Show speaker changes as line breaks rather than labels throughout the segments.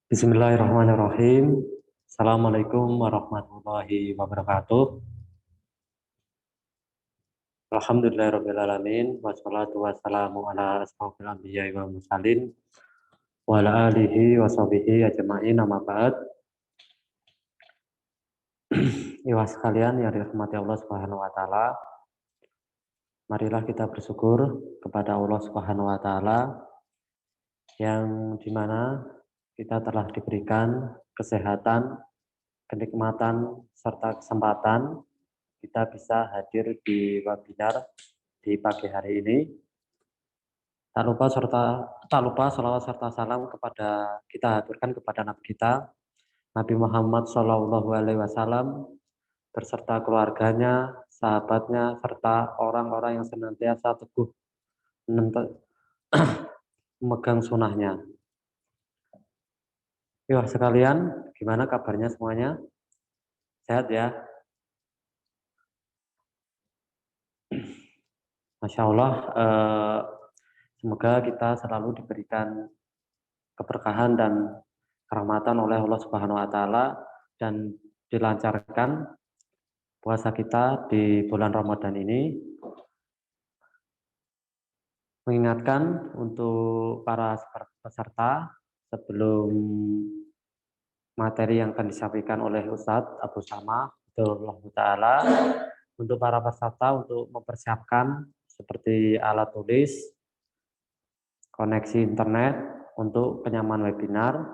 Bismillahirrahmanirrahim. Assalamualaikum warahmatullahi wabarakatuh. Alhamdulillahirrahmanirrahim. Wassalatu wassalamu ala asrofil anbiya wa mursalin wa ala alihi wa sahbihi ajma'in amma ba'd. Ikhwas sekalian yang dirahmati Allah Subhanahu wa taala, marilah kita bersyukur kepada Allah Subhanahu wa taala yang dimana kita telah diberikan kesehatan, kenikmatan serta kesempatan kita bisa hadir di webinar di pagi hari ini. Tak lupa salawat serta salam kepada kita aturkan kepada Nabi kita Nabi Muhammad Shallallahu Alaihi Wasallam berserta keluarganya, sahabatnya, serta orang-orang yang senantiasa teguh memegang sunnahnya. Ya sekalian, gimana kabarnya semuanya? Sehat ya? Masya Allah, semoga kita selalu diberikan keberkahan dan kerahmatan oleh Allah Subhanahu wa taala dan dilancarkan puasa kita di bulan Ramadan ini. Mengingatkan untuk para peserta sebelum materi yang akan disampaikan oleh Ustadz Abu Sama taala, untuk para peserta untuk mempersiapkan seperti alat tulis, koneksi internet untuk penyamaan webinar,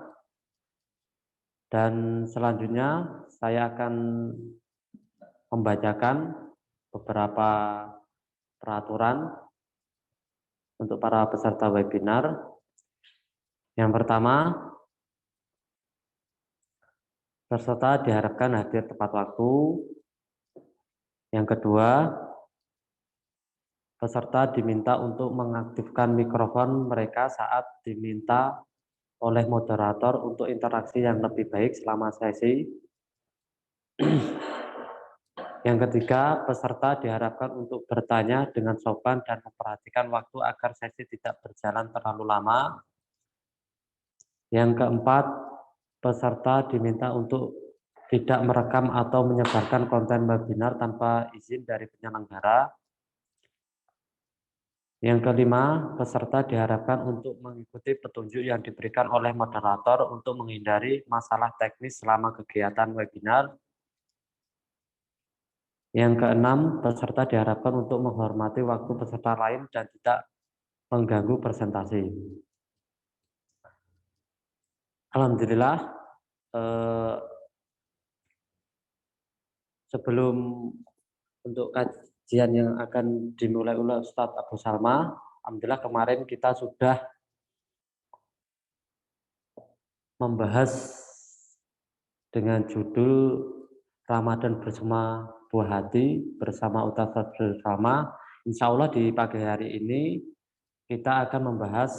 dan selanjutnya saya akan membacakan beberapa peraturan untuk para peserta webinar. Yang pertama, peserta diharapkan hadir tepat waktu. Yang kedua, peserta diminta untuk mengaktifkan mikrofon mereka saat diminta oleh moderator untuk interaksi yang lebih baik selama sesi. Yang ketiga, peserta diharapkan untuk bertanya dengan sopan dan memperhatikan waktu agar sesi tidak berjalan terlalu lama. Yang keempat, peserta diminta untuk tidak merekam atau menyebarkan konten webinar tanpa izin dari penyelenggara. Yang kelima, peserta diharapkan untuk mengikuti petunjuk yang diberikan oleh moderator untuk menghindari masalah teknis selama kegiatan webinar. Yang keenam, peserta diharapkan untuk menghormati waktu peserta lain dan tidak mengganggu presentasi. Alhamdulillah, sebelum untuk kajian yang akan dimulai oleh Ustadz Abu Salma, alhamdulillah kemarin kita sudah membahas dengan judul Ramadan bersama buah hati bersama Ustadz bersama. Insya Allah di pagi hari ini kita akan membahas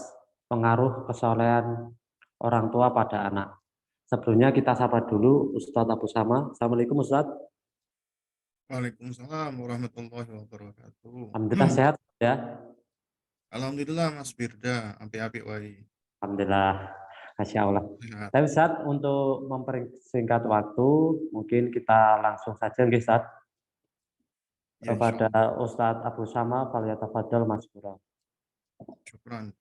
pengaruh kesolehan orang tua pada anak. Sebelumnya kita sapa dulu Ustadz Abu Sama. Assalamualaikum Ustadz.
Waalaikumsalam warahmatullahi wabarakatuh.
Alhamdulillah sehat ya.
Alhamdulillah Mas Firda, api-api wae.
Alhamdulillah, Masya Allah.
Sehat.
Tapi Ustadz, untuk mempersingkat waktu, mungkin kita langsung saja Ustadz
Ya
kepada
insyaallah.
Ustadz Abu Sama, Falyatafadhal Masbura.
Syukran.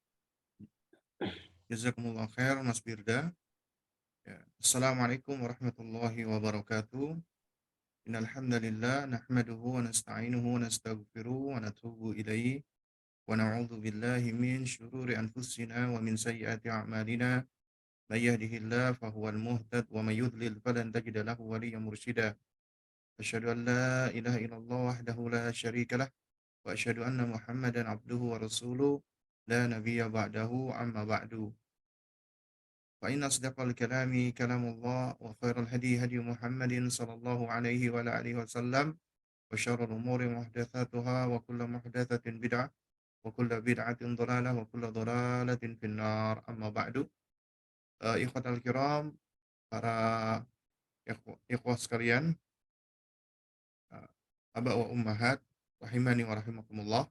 Jazakumullah khair Mas Firda. Ya. Assalamualaikum warahmatullahi wabarakatuh. Innal hamdalillah nahmaduhu wa nasta'inuhu wa nastaghfiruh wa natubu ilaihi wa na'udzu billahi min syururi anfusina wa min sayyiati a'malina. May yahdihillahu fahuwal muhtad wa may yudlil falan tajida lahu waliyyan mursyida. Asyhadu an la ilaha illallah wahdahu la syarika lah wa asyhadu anna Muhammadan abduhu wa rasuluh la nabiyya ba'dahu amma ba'du. Fa inna asdaqal kalami kalamullah wa khairal hadi hadi Muhammadin sallallahu alaihi wa ala alihi wasallam wa syarrul umuri muhdatsatuha wa kullu muhdatsatin bid'ah wa kullu bid'atin dhalalah wa kullu dhalalatin finnar amma ba'du. Ikhwatal kiram, para ikhwah sekalian, aba wa ummahat rahimani wa rahimakumullah.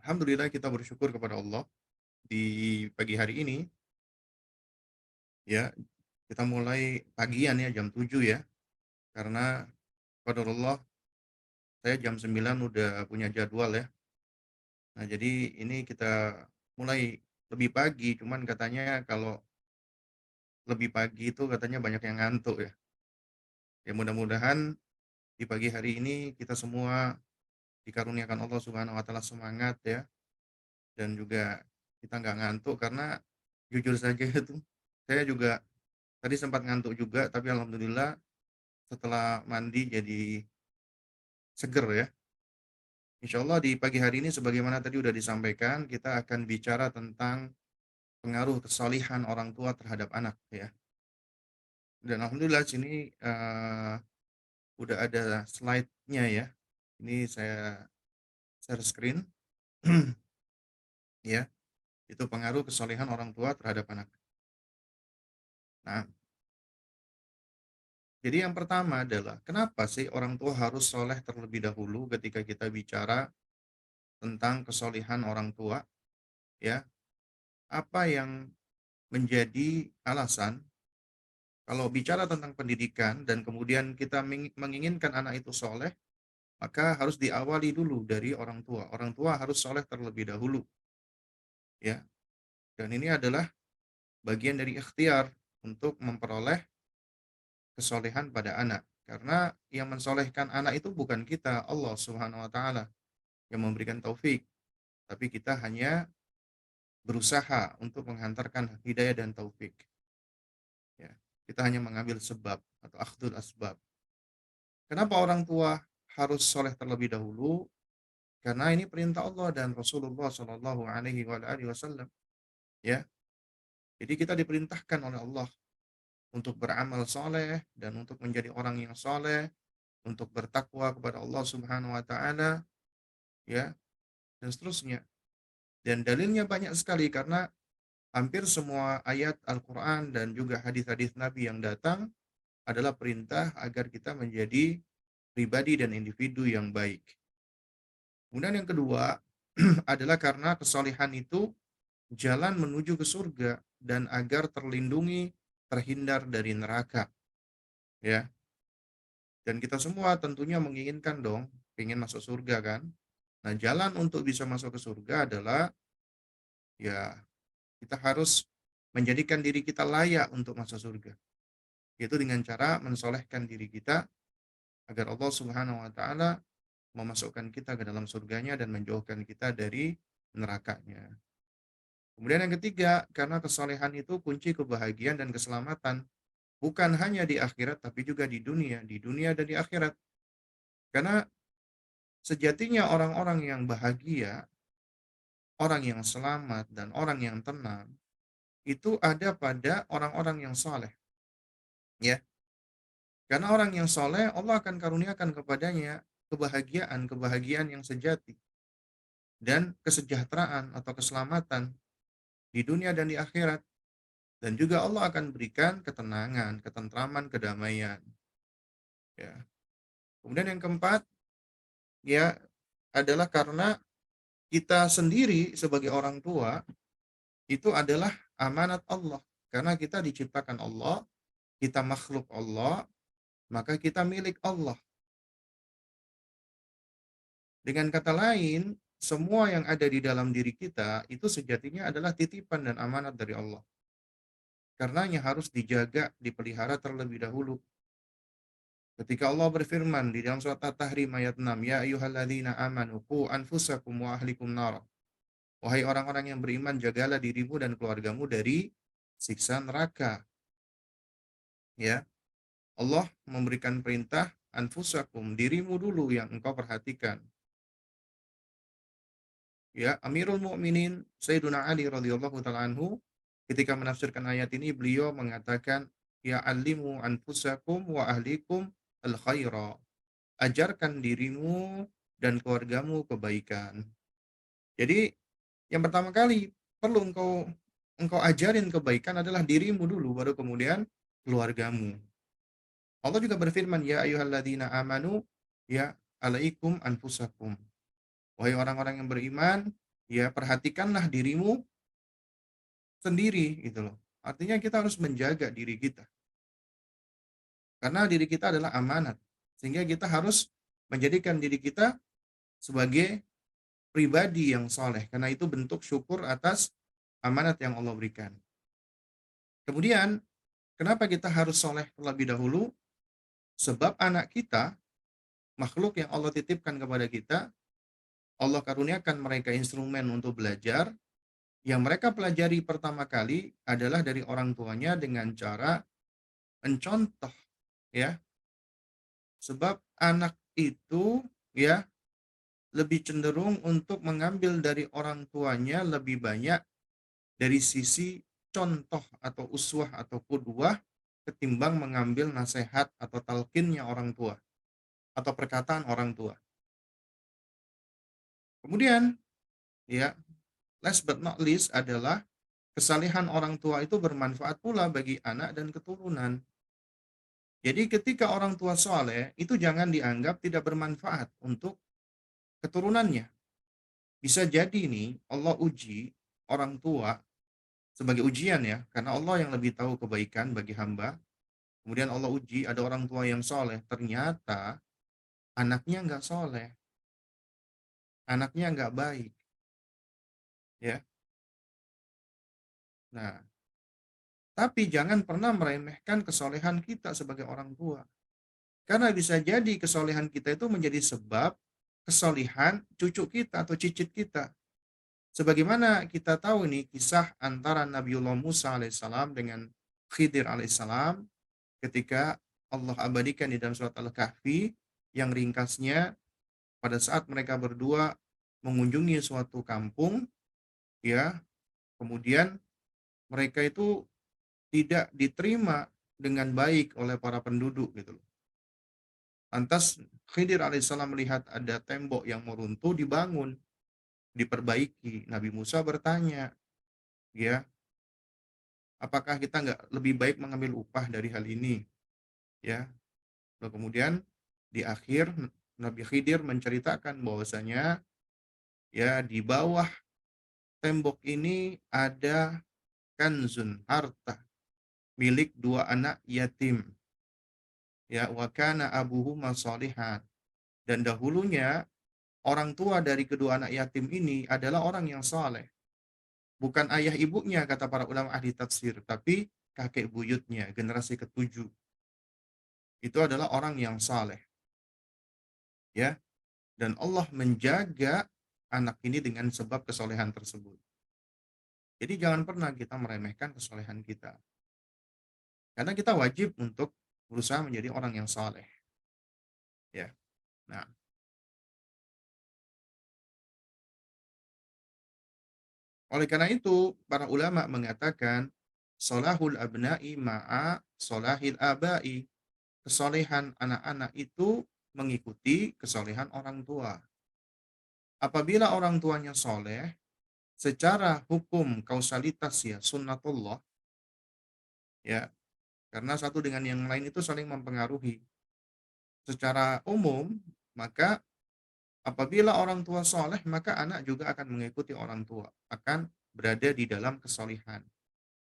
Alhamdulillah kita bersyukur kepada Allah di pagi hari ini Ya, kita mulai pagian ya jam 7 ya. Karena qadarullah saya jam 9 udah punya jadwal ya. Nah, jadi ini kita mulai lebih pagi, cuman katanya kalau lebih pagi itu katanya banyak yang ngantuk ya. Ya mudah-mudahan di pagi hari ini kita semua dikaruniakan Allah Subhanahu wa taala semangat ya, dan juga kita nggak ngantuk karena jujur saja itu saya juga tadi sempat ngantuk juga, tapi alhamdulillah setelah mandi jadi seger ya. Insya Allah di pagi hari ini sebagaimana tadi udah disampaikan, kita akan bicara tentang pengaruh kesalihan orang tua terhadap anak ya. Dan alhamdulillah sini udah ada slide-nya ya. Ini saya share screen ya. Itu pengaruh kesalihan orang tua terhadap anak. Nah, jadi yang pertama adalah kenapa sih orang tua harus soleh terlebih dahulu ketika kita bicara tentang kesolihan orang tua ya? Apa yang menjadi alasan kalau bicara tentang pendidikan dan kemudian kita menginginkan anak itu soleh, maka harus diawali dulu dari orang tua. Orang tua harus soleh terlebih dahulu ya. Dan ini adalah bagian dari ikhtiar untuk memperoleh kesolehan pada anak. Karena yang mensolehkan anak itu bukan kita, Allah Subhanahu wa taala yang memberikan taufik, tapi kita hanya berusaha untuk menghantarkan hidayah dan taufik. Ya. Kita hanya mengambil sebab atau akhdul asbab. Kenapa orang tua harus soleh terlebih dahulu? Karena ini perintah Allah dan Rasulullah Shallallahu Alaihi Wasallam. Ya, jadi kita diperintahkan oleh Allah untuk beramal soleh dan untuk menjadi orang yang soleh, untuk bertakwa kepada Allah Subhanahu Wa Taala, ya, dan seterusnya. Dan dalilnya banyak sekali karena hampir semua ayat Al-Quran dan juga hadis-hadis Nabi yang datang adalah perintah agar kita menjadi pribadi dan individu yang baik. Kemudian yang kedua adalah karena kesalihan itu jalan menuju ke surga dan agar terlindungi, terhindar dari neraka, ya. Dan kita semua tentunya menginginkan dong, ingin masuk surga kan. Nah, jalan untuk bisa masuk ke surga adalah ya kita harus menjadikan diri kita layak untuk masuk surga. Yaitu dengan cara mensolehkan diri kita agar Allah Subhanahu wa taala memasukkan kita ke dalam surganya dan menjauhkan kita dari nerakanya. Kemudian yang ketiga, karena kesolehan itu kunci kebahagiaan dan keselamatan. Bukan hanya di akhirat, tapi juga di dunia dan di akhirat. Karena sejatinya orang-orang yang bahagia, orang yang selamat, dan orang yang tenang, itu ada pada orang-orang yang soleh. Ya, karena orang yang soleh, Allah akan karuniakan kepadanya kebahagiaan yang sejati, dan kesejahteraan atau keselamatan di dunia dan di akhirat. Dan juga Allah akan berikan ketenangan, ketentraman, kedamaian. Ya. Kemudian yang keempat, ya adalah karena kita sendiri sebagai orang tua itu adalah amanat Allah. Karena kita diciptakan Allah, kita makhluk Allah, maka kita milik Allah. Dengan kata lain, semua yang ada di dalam diri kita itu sejatinya adalah titipan dan amanat dari Allah. Karenanya harus dijaga, dipelihara terlebih dahulu. Ketika Allah berfirman di dalam surat At-Tahrim ayat 6, "Ya ayyuhalladzina amanu qu anfusakum wa ahlikum nar." Wahai orang-orang yang beriman, jagalah dirimu dan keluargamu dari siksa neraka. Ya, Allah memberikan perintah anfusakum, dirimu dulu yang engkau perhatikan. Ya, Amirul Mukminin Sayyiduna Ali radhiyallahu taala anhu ketika menafsirkan ayat ini beliau mengatakan, "Ya alimu anfusakum wa ahlikum al khaira." Ajarkan dirimu dan keluargamu kebaikan. Jadi, yang pertama kali perlu engkau engkau ajarin kebaikan adalah dirimu dulu, baru kemudian keluargamu. Allah juga berfirman, "Ya ayyuhalladzina amanu, ya alaikum anfusakum." Wahai orang-orang yang beriman, ya perhatikanlah dirimu sendiri gitu loh. Artinya kita harus menjaga diri kita. Karena diri kita adalah amanat. Sehingga kita harus menjadikan diri kita sebagai pribadi yang soleh. Karena itu bentuk syukur atas amanat yang Allah berikan. Kemudian, kenapa kita harus soleh terlebih dahulu? Sebab anak kita, makhluk yang Allah titipkan kepada kita, Allah karuniakan mereka instrumen untuk belajar. Yang mereka pelajari pertama kali adalah dari orang tuanya dengan cara mencontoh, ya. Sebab anak itu, ya, lebih cenderung untuk mengambil dari orang tuanya lebih banyak dari sisi contoh atau uswah atau qudwah ketimbang mengambil nasihat atau talqinnya orang tua atau perkataan orang tua. Kemudian, ya, last but not least adalah kesalehan orang tua itu bermanfaat pula bagi anak dan keturunan. Jadi ketika orang tua soleh itu jangan dianggap tidak bermanfaat untuk keturunannya. Bisa jadi nih Allah uji orang tua sebagai ujian ya, karena Allah yang lebih tahu kebaikan bagi hamba. Kemudian Allah uji ada orang tua yang soleh, ternyata anaknya nggak soleh, anaknya nggak baik, ya. Nah, tapi jangan pernah meremehkan kesolehan kita sebagai orang tua. Karena bisa jadi kesolehan kita itu menjadi sebab kesolehan cucu kita atau cicit kita. Sebagaimana kita tahu ini kisah antara Nabiullah Musa alaihissalam dengan Khidir alaihissalam ketika Allah abadikan di dalam surat Al-Kahfi yang ringkasnya pada saat mereka berdua mengunjungi suatu kampung, ya, kemudian mereka itu tidak diterima dengan baik oleh para penduduk gitu loh. Lantas Khidir alaihissalam melihat ada tembok yang mau runtuh dibangun, diperbaiki. Nabi Musa bertanya, ya, apakah kita nggak lebih baik mengambil upah dari hal ini? Ya, lalu kemudian di akhir Nabi Khidir menceritakan bahwasanya ya di bawah tembok ini ada kanzun, harta milik dua anak yatim. Ya, wa kana abuhuma shalihan. Dan dahulunya orang tua dari kedua anak yatim ini adalah orang yang saleh. Bukan ayah ibunya kata para ulama ahli tafsir, tapi kakek buyutnya, generasi ketujuh. Itu adalah orang yang saleh, ya. Dan Allah menjaga anak ini dengan sebab kesolehan tersebut. Jadi jangan pernah kita meremehkan kesolehan kita. Karena kita wajib untuk berusaha menjadi orang yang saleh, ya. Nah, oleh karena itu para ulama mengatakan solahul abna'i ma'a solahil abai. Kesolehan anak-anak itu mengikuti kesolehan orang tua. Apabila orang tuanya soleh, secara hukum kausalitas ya sunnatullah, ya, karena satu dengan yang lain itu saling mempengaruhi. Secara umum, maka apabila orang tua soleh, maka anak juga akan mengikuti orang tua, akan berada di dalam kesolehan.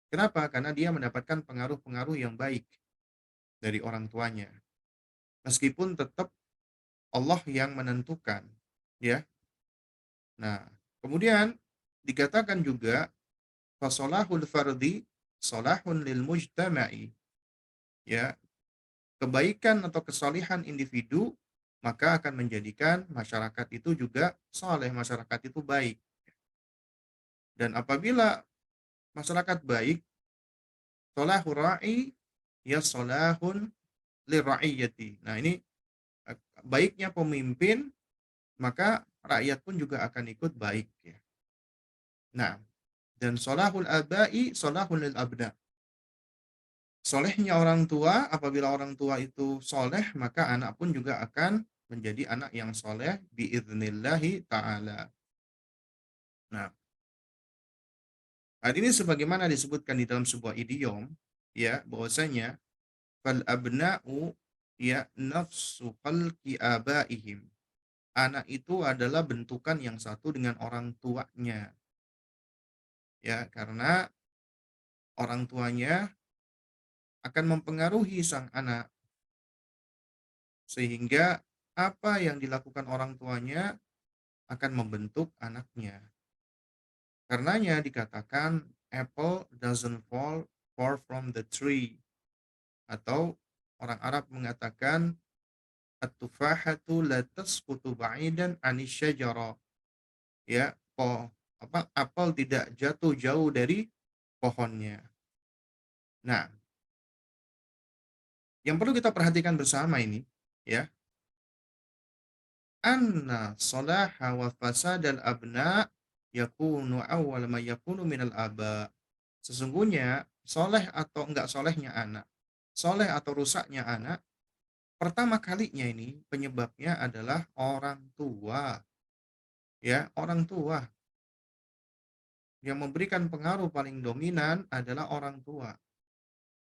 Kenapa? Karena dia mendapatkan pengaruh-pengaruh yang baik dari orang tuanya. Meskipun tetap Allah yang menentukan, ya. Nah, kemudian dikatakan juga fasolahul fardi solahun lil mujtama'i, ya, kebaikan atau kesalihan individu maka akan menjadikan masyarakat itu juga soleh, masyarakat itu baik. Dan apabila masyarakat baik, solahur ra'i ya solahun lirra'iyati. Nah ini baiknya pemimpin maka rakyat pun juga akan ikut baik ya. Nah, dan solahul abai solahul lil abna. Solehnya orang tua, apabila orang tua itu soleh, maka anak pun juga akan menjadi anak yang soleh biiznillahi ta'ala. Nah, hal ini sebagaimana disebutkan di dalam sebuah idiom, ya, bahwasanya fal abna'u ya nafsu khalqi abaihim. Anak itu adalah bentukan yang satu dengan orang tuanya. Ya, karena orang tuanya akan mempengaruhi sang anak, sehingga apa yang dilakukan orang tuanya akan membentuk anaknya. Karenanya dikatakan apple doesn't fall far from the tree, atau orang Arab mengatakan at-tufahatu la tasqutu ba'idan anisyajarah. Ya, apel tidak jatuh jauh dari pohonnya. Nah, yang perlu kita perhatikan bersama ini, ya, anna salaha wa fasadal abna yakunu awwal ma yakunu minal aba. Sesungguhnya soleh atau enggak solehnya anak, soleh atau rusaknya anak, pertama kalinya ini penyebabnya adalah orang tua. Ya, orang tua. Yang memberikan pengaruh paling dominan adalah orang tua.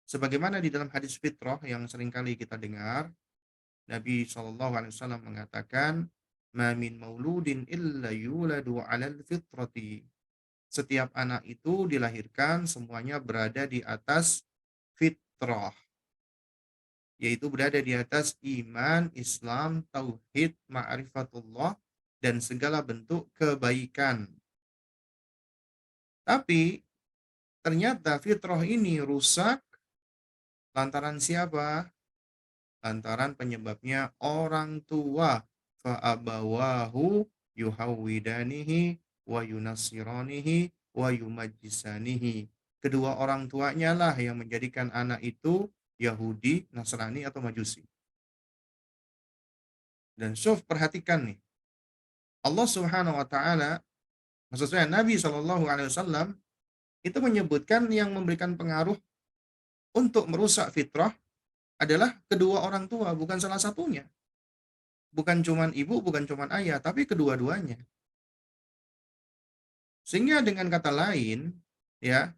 Sebagaimana di dalam hadis fitrah yang seringkali kita dengar, Nabi SAW mengatakan, "Ma min mauludin illa yuladu 'alal fitrati." Setiap anak itu dilahirkan semuanya berada di atas fitrah, yaitu berada di atas iman, Islam, tauhid, ma'rifatullah, dan segala bentuk kebaikan. Tapi ternyata fitrah ini rusak lantaran siapa? Lantaran penyebabnya orang tua. Fa'abawahu yuhawwidanihi wa yunassiranihi wa yumajjisanihi. Kedua orang tuanya lah yang menjadikan anak itu Yahudi, Nasrani, atau Majusi. Dan syuf, perhatikan nih. Allah Subhanahu wa taala, maksudnya Nabi Shallallahu alaihi wasallam itu menyebutkan yang memberikan pengaruh untuk merusak fitrah adalah kedua orang tua, bukan salah satunya. Bukan cuman ibu, bukan cuman ayah, tapi kedua-duanya. Sehingga dengan kata lain, ya,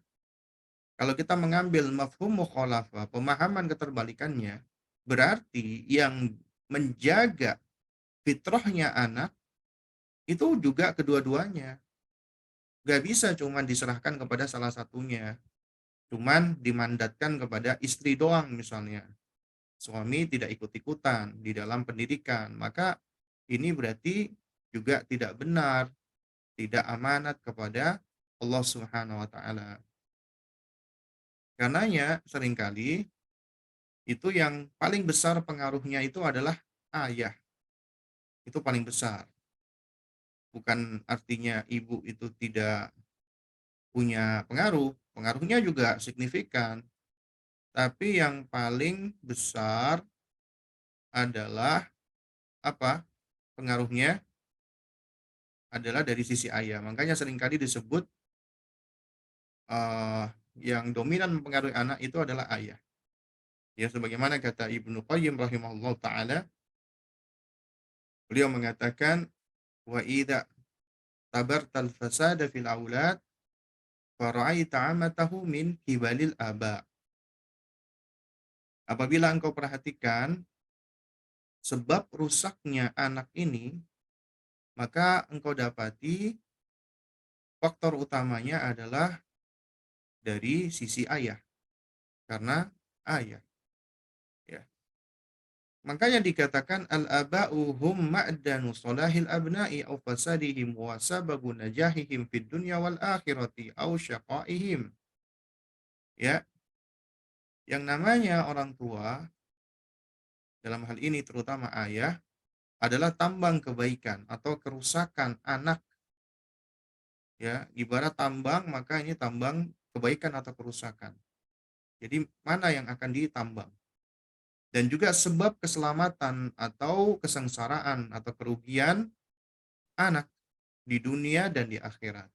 kalau kita mengambil mafhum mukhalafah, pemahaman keterbalikannya, berarti yang menjaga fitrahnya anak itu juga kedua-duanya. Gak bisa cuman diserahkan kepada salah satunya. Cuman dimandatkan kepada istri doang misalnya. Suami tidak ikut-ikutan di dalam pendidikan. Maka ini berarti juga tidak benar, tidak amanat kepada Allah Subhanahu wa taala. Karenanya seringkali itu yang paling besar pengaruhnya itu adalah ayah. Itu paling besar. Bukan artinya ibu itu tidak punya pengaruh, pengaruhnya juga signifikan. Tapi yang paling besar adalah apa? Pengaruhnya adalah dari sisi ayah. Makanya seringkali disebut yang dominan mempengaruhi anak itu adalah ayah. Ya, sebagaimana kata Ibnu Qayyim rahimahullah taala, beliau mengatakan, wa idza tabartal fasada fil aulad fara'aita amatahu min kibalil aba. Apabila engkau perhatikan sebab rusaknya anak ini, maka engkau dapati faktor utamanya adalah dari sisi ayah. Karena ayah, ya. Makanya dikatakan al-aba'u hum ma'danu salahil abna'i aw fasadihim wa sababu najahihim fid dunya wal akhirati aw syaqaihim. Ya, yang namanya orang tua dalam hal ini terutama ayah adalah tambang kebaikan atau kerusakan anak. Ya, ibarat tambang, maka ini tambang kebaikan atau kerusakan. Jadi mana yang akan ditambang? Dan juga sebab keselamatan atau kesengsaraan atau kerugian anak di dunia dan di akhirat.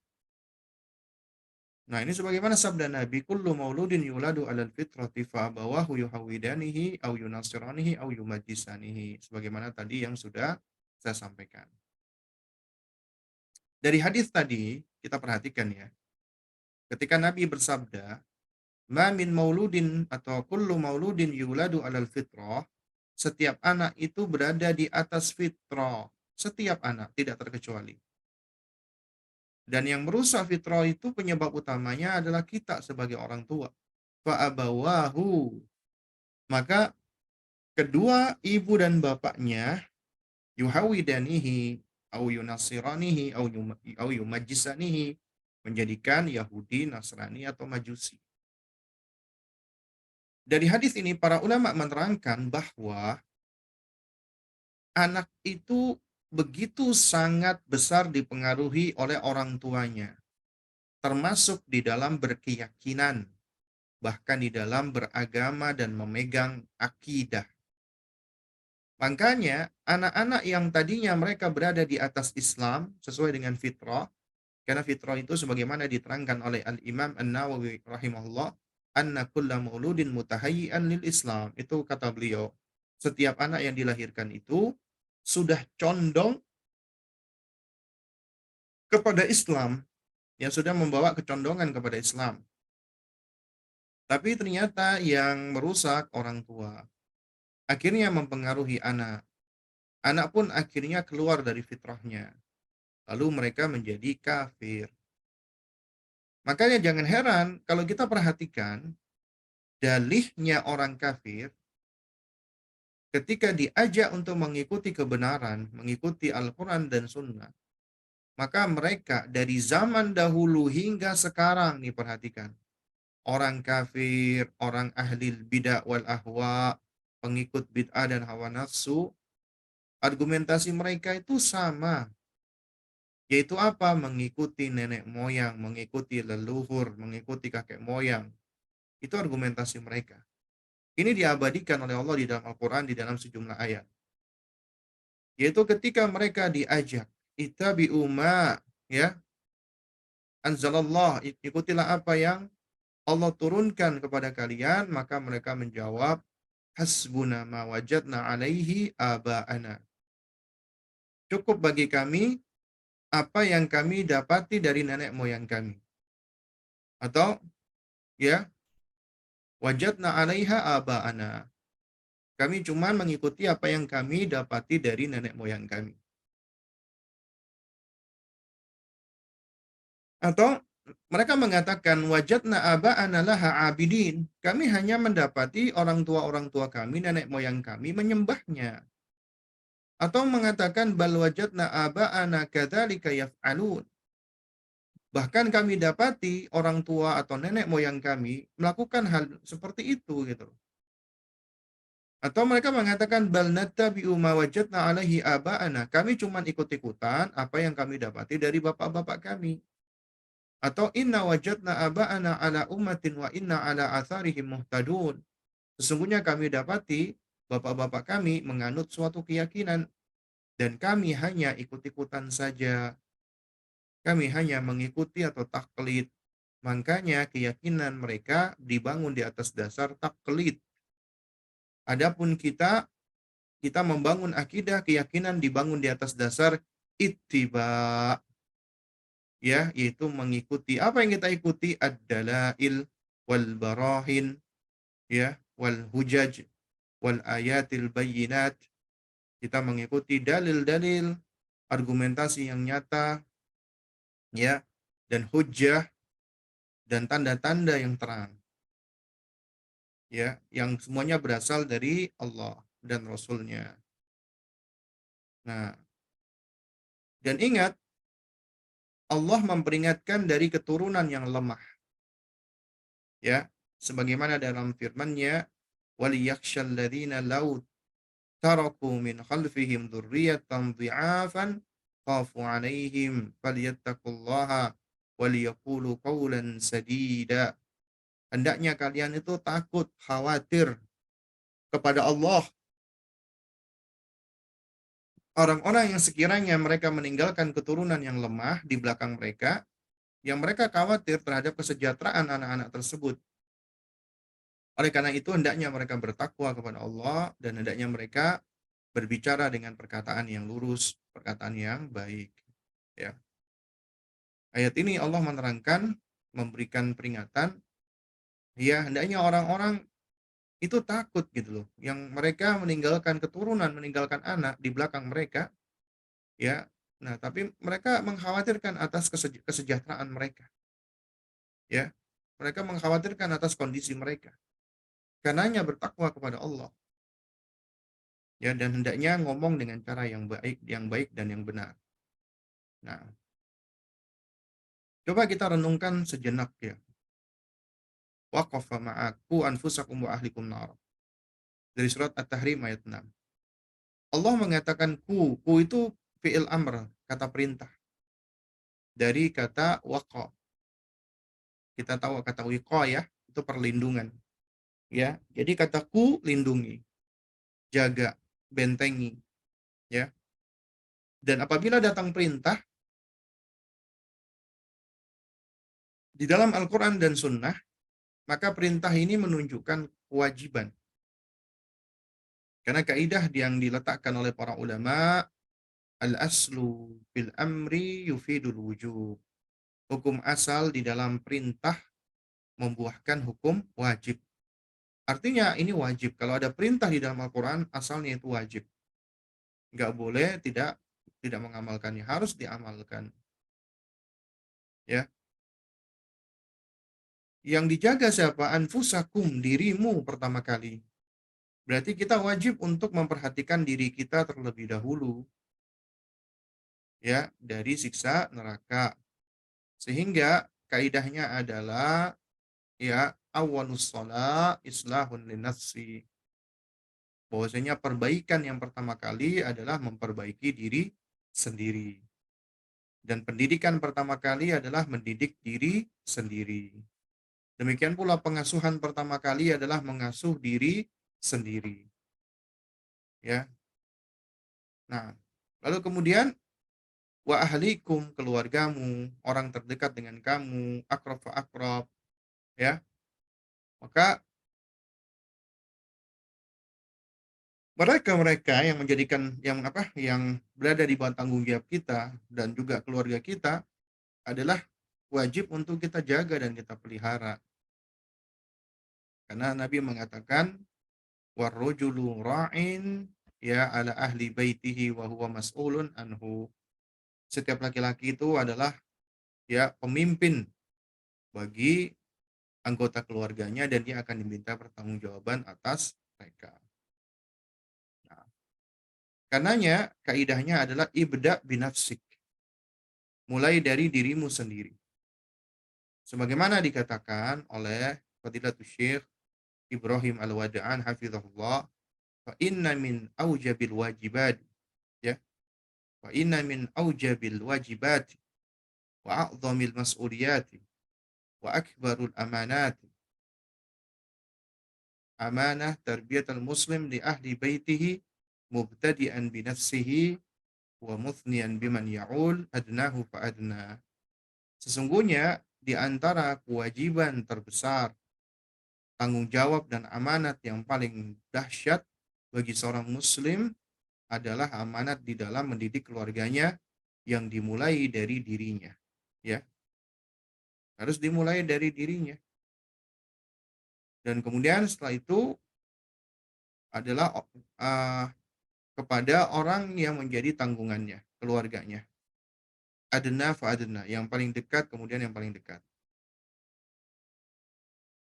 Nah, ini sebagaimana sabda Nabi, kullu mauludin yuladu 'alal fitrati fa abawahu yuhawidanihi au yunasiranihi au yumajjisanihi. Sebagaimana tadi yang sudah saya sampaikan. Dari hadis tadi kita perhatikan ya. Ketika Nabi bersabda, "Ma min mauludin atau kullu mauludin yuladu 'alal fitrah." Setiap anak itu berada di atas fitrah. Setiap anak tidak terkecuali. Dan yang merusak fitrah itu penyebab utamanya adalah kita sebagai orang tua. Fa'abawahu. Maka kedua ibu dan bapaknya yuhawidanihi au yunasiranihi au yumajisanihi, menjadikan Yahudi, Nasrani atau Majusi. Dari hadis ini para ulama menerangkan bahwa anak itu begitu sangat besar dipengaruhi oleh orang tuanya, termasuk di dalam berkeyakinan, bahkan di dalam beragama dan memegang akidah. Makanya anak-anak yang tadinya mereka berada di atas Islam sesuai dengan fitrah, karena fitrah itu sebagaimana diterangkan oleh Al-Imam An-Nawawi rahimahullah, anna kulla mauludin mutahayyi'an lil Islam. Itu kata beliau, setiap anak yang dilahirkan itu sudah condong kepada Islam, yang sudah membawa kecondongan kepada Islam. Tapi ternyata yang merusak orang tua, akhirnya mempengaruhi anak. Anak pun akhirnya keluar dari fitrahnya. Lalu mereka menjadi kafir. Makanya jangan heran kalau kita perhatikan dalihnya orang kafir ketika diajak untuk mengikuti kebenaran, mengikuti Al-Quran dan Sunnah. Maka mereka dari zaman dahulu hingga sekarang nih perhatikan. Orang kafir, orang ahli bid'ah wal ahwa, pengikut bid'ah dan hawa nafsu, argumentasi mereka itu sama. Yaitu apa? Mengikuti nenek moyang, mengikuti leluhur, mengikuti kakek moyang. Itu argumentasi mereka. Ini diabadikan oleh Allah di dalam Al-Quran, di dalam sejumlah ayat. Yaitu ketika mereka diajak, ittabi'u ma, ya, anzalallah, ikutilah apa yang Allah turunkan kepada kalian, maka mereka menjawab, hasbuna ma wajadna alaihi aba'ana. Cukup bagi kami apa yang kami dapati dari nenek moyang kami. Atau ya, wajadna alaiha aba'ana. Kami cuma mengikuti apa yang kami dapati dari nenek moyang kami. Atau mereka mengatakan wajadna aba'ana laha abidin. Kami hanya mendapati orang tua kami, nenek moyang kami menyembahnya. Atau mengatakan bal wajadna aba'ana kadzalika yaf'alun. Bahkan kami dapati orang tua atau nenek moyang kami melakukan hal seperti itu gitu. Atau mereka mengatakan bal nattabi'u ma wajadna alaihi aba'ana. Kami cuma ikut-ikutan apa yang kami dapati dari bapak-bapak kami. Atau inna wajadna aba'ana ala ummatin wa inna ala atharihim muhtadun. Sesungguhnya kami dapati bapak-bapak kami menganut suatu keyakinan dan kami hanya ikut-ikutan saja. Kami hanya mengikuti atau taklid. Makanya keyakinan mereka dibangun di atas dasar taklid. Adapun kita membangun akidah, keyakinan dibangun di atas dasar ittiba, ya, yaitu mengikuti apa yang kita ikuti ad-dalail wal barahin, ya, wal hujaj wal ayatil bayyinat. Kita mengikuti dalil-dalil, argumentasi yang nyata, ya, dan hujjah dan tanda-tanda yang terang, ya, yang semuanya berasal dari Allah dan Rasul-Nya. Nah, dan ingat, Allah memperingatkan dari keturunan yang lemah, ya, sebagaimana dalam firman-Nya, waliyakhshal ladzina law taraku min khalfihim dzurriyyatan dhi'afan khafu 'alaihim falyattaqullaha waliyaqulu qawlan sadida. Hendaknya kalian itu takut, khawatir kepada Allah. Orang-orang yang sekiranya mereka meninggalkan keturunan yang lemah di belakang mereka, yang mereka khawatir terhadap kesejahteraan anak-anak tersebut. Oleh karena itu hendaknya mereka bertakwa kepada Allah dan hendaknya mereka berbicara dengan perkataan yang lurus, perkataan yang baik. Ya. Ayat ini Allah menerangkan, memberikan peringatan, ya hendaknya orang-orang itu takut gitu loh. Yang mereka meninggalkan keturunan, meninggalkan anak di belakang mereka, ya. Nah, tapi mereka mengkhawatirkan atas kesejahteraan mereka, ya. Mereka mengkhawatirkan atas kondisi mereka. Karenanya bertakwa kepada Allah, ya, dan hendaknya ngomong dengan cara yang baik dan yang benar. Nah, coba kita renungkan sejenak ya. Waqafa ma'aku anfusakum wa ahlikum nar. Dari surat At-Tahrim ayat 6. Allah mengatakan ku itu fi'il amr, kata perintah. Dari kata waqa. Kita tahu kata wiqa ya, itu perlindungan. Ya, jadi kata ku lindungi, jaga, bentengi, ya. Dan apabila datang perintah di dalam Al-Quran dan Sunnah, maka perintah ini menunjukkan kewajiban. Karena kaidah yang diletakkan oleh para ulama, al-aslu fil amri yufidul wujub. Hukum asal di dalam perintah membuahkan hukum wajib. Artinya ini wajib. Kalau ada perintah di dalam Al-Quran, asalnya itu wajib. Nggak boleh tidak mengamalkannya. Harus diamalkan. Ya. Yang dijaga siapa? Anfusakum, dirimu pertama kali. Berarti kita wajib untuk memperhatikan diri kita terlebih dahulu. Ya, dari siksa neraka. Sehingga kaidahnya adalah ya awalus sholat islahun linnafsi. Bahwasanya perbaikan yang pertama kali adalah memperbaiki diri sendiri. Dan pendidikan pertama kali adalah mendidik diri sendiri. Demikian pula pengasuhan pertama kali adalah mengasuh diri sendiri. Ya. Nah, lalu kemudian wa ahlikum, keluargamu, orang terdekat dengan kamu, akrab fa akrab, ya. Maka mereka-mereka yang menjadikan yang berada di bawah tanggung jawab kita dan juga keluarga kita adalah wajib untuk kita jaga dan kita pelihara. Karena Nabi mengatakan warrajulu ra'in ya ala ahli baitihi wa huwa mas'ulun anhu. Setiap laki-laki itu adalah ya pemimpin bagi anggota keluarganya dan dia akan diminta pertanggungjawaban atas mereka. Nah, karenanya kaidahnya adalah ibda binafsik. Mulai dari dirimu sendiri. Sebagaimana dikatakan oleh Fadilatul Syekh Ibrahim Al-Wada'an hafizahullah, fa inna min aujabil wajibat, ya, fa inna min aujabil wajibat wa a'zamil mas'uliyati wa akbarul amanati amanah tarbiyatul muslim li ahli baitihi mubtadi'an bi nafsihi wa muthniyan biman ya'ul adnahu fa adna. Sesungguhnya di antara kewajiban terbesar, tanggung jawab dan amanat yang paling dahsyat bagi seorang muslim adalah amanat di dalam mendidik keluarganya yang dimulai dari dirinya. Ya, harus dimulai dari dirinya. Dan kemudian setelah itu adalah kepada orang yang menjadi tanggungannya, keluarganya. Adna fa adna, yang paling dekat kemudian yang paling dekat.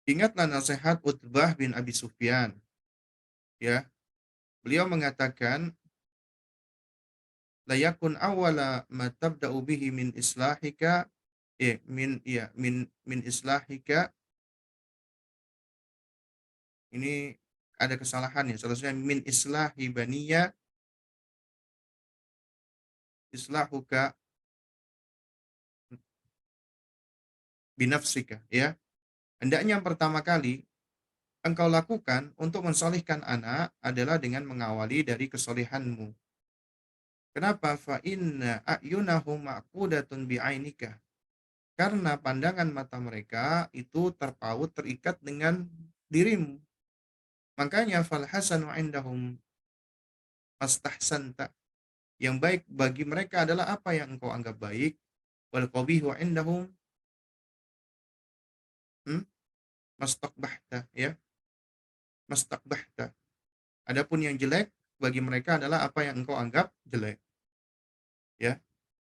Ingatlah nasihat Utbah bin Abi Sufyan, ya. Beliau mengatakan, la yakun awwala ma tabda'u bihi min islahika min islahika. Ini ada kesalahan ya. Seharusnya min islahi baniya islahuka binafsika, ya. Hendaknya yang pertama kali engkau lakukan untuk mensolihkan anak adalah dengan mengawali dari kesolehanmu. Kenapa? Fa inna a'yunahum ma'qudatun bi'ainika. Karena pandangan mata mereka itu terpaut, terikat dengan dirimu. Makanya fal hasanu indahum mastahsanta. Yang baik bagi mereka adalah apa yang engkau anggap baik. Wal qabihu indahum mastaqbahta, ya. Mastaqbahta. Adapun yang jelek bagi mereka adalah apa yang engkau anggap jelek. Ya.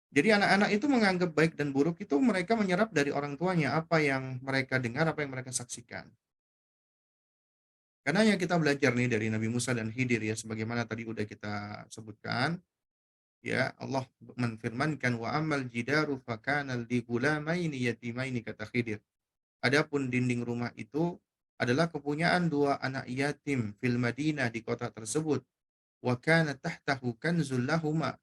Jadi anak-anak itu menganggap baik dan buruk itu mereka menyerap dari orang tuanya, apa yang mereka dengar, apa yang mereka saksikan. Karena yang kita belajar nih dari Nabi Musa dan Khidir ya, sebagaimana tadi udah kita sebutkan, ya Allah menfirmankan wa amal jidaru fakana li gulamaini yatimaini kata Khidir. Adapun dinding rumah itu adalah kepunyaan dua anak yatim fil Madinah di kota tersebut. Wa kana tahtahu kanzul lahuma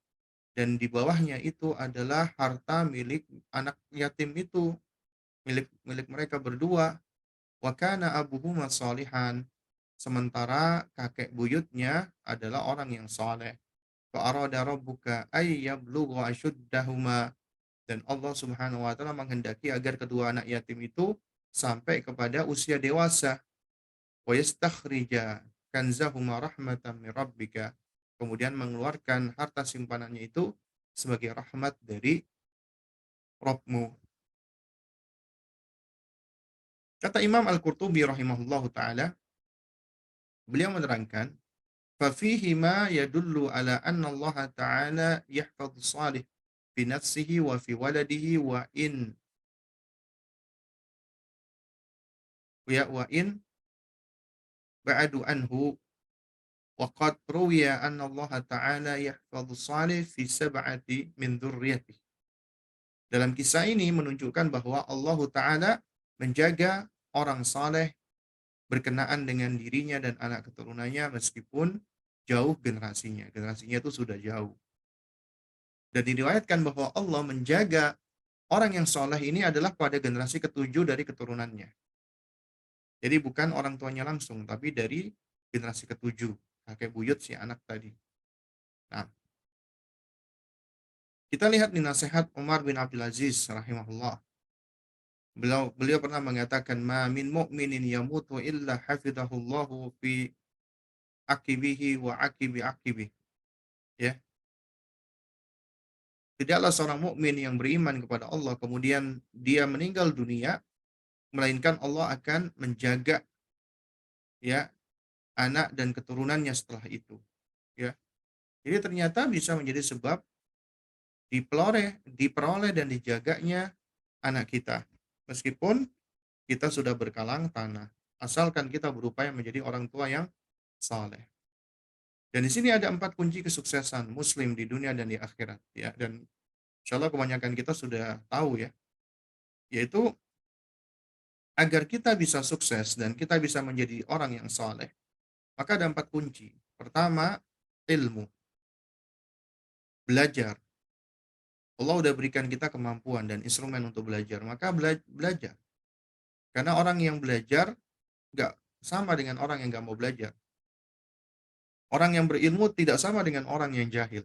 dan di bawahnya itu adalah harta milik anak yatim itu, milik milik mereka berdua. Wa kana abuhuma salihan. Sementara kakek buyutnya adalah orang yang saleh. Fa arada rabbuka ay yablugha ashuddahuma dan Allah Subhanahu wa taala menghendaki agar kedua anak yatim itu sampai kepada usia dewasa. Wa yastakhrija kanzahuma rahmatan min rabbika. Kemudian mengeluarkan harta simpanannya itu sebagai rahmat dari Rabbmu. Kata Imam Al-Qurtubi rahimahullahu taala, beliau menerangkan, "Fa fihi ma yadullu ala anna Allah taala yahfadhu salih fi nafsihi wa fi waladihi wa in ba'adu anhu wa qad ruwiya anna Allah taala yahfadhu salih fi sab'ati min dzurriyyatihi." Dalam kisah ini menunjukkan bahwa Allah taala menjaga orang saleh berkenaan dengan dirinya dan anak keturunannya meskipun jauh generasinya. Generasinya itu sudah jauh. Dan diriwayatkan bahwa Allah menjaga orang yang soleh ini adalah pada generasi ketujuh dari keturunannya. Jadi bukan orang tuanya langsung, tapi dari generasi ketujuh. Kakek buyut si anak tadi. Nah, kita lihat di nasihat Umar bin Abdul Aziz rahimahullah. Beliau pernah mengatakan, "Ma min mu'minin yamutu illa hafidhahullahu fi akibihi wa akibi akibih." Ya, tidaklah seorang mukmin yang beriman kepada Allah kemudian dia meninggal dunia melainkan Allah akan menjaga ya anak dan keturunannya setelah itu, ya. Jadi ternyata bisa menjadi sebab diperoleh dan dijaganya anak kita. Meskipun kita sudah berkalang tanah, asalkan kita berupaya menjadi orang tua yang saleh. Dan di sini ada 4 kunci kesuksesan muslim di dunia dan di akhirat, ya. Dan insya Allah kebanyakan kita sudah tahu ya, yaitu agar kita bisa sukses dan kita bisa menjadi orang yang saleh, maka ada 4 kunci. Pertama, ilmu, belajar. Allah udah berikan kita kemampuan dan instrumen untuk belajar, maka belajar. Karena orang yang belajar nggak sama dengan orang yang nggak mau belajar. Orang yang berilmu tidak sama dengan orang yang jahil.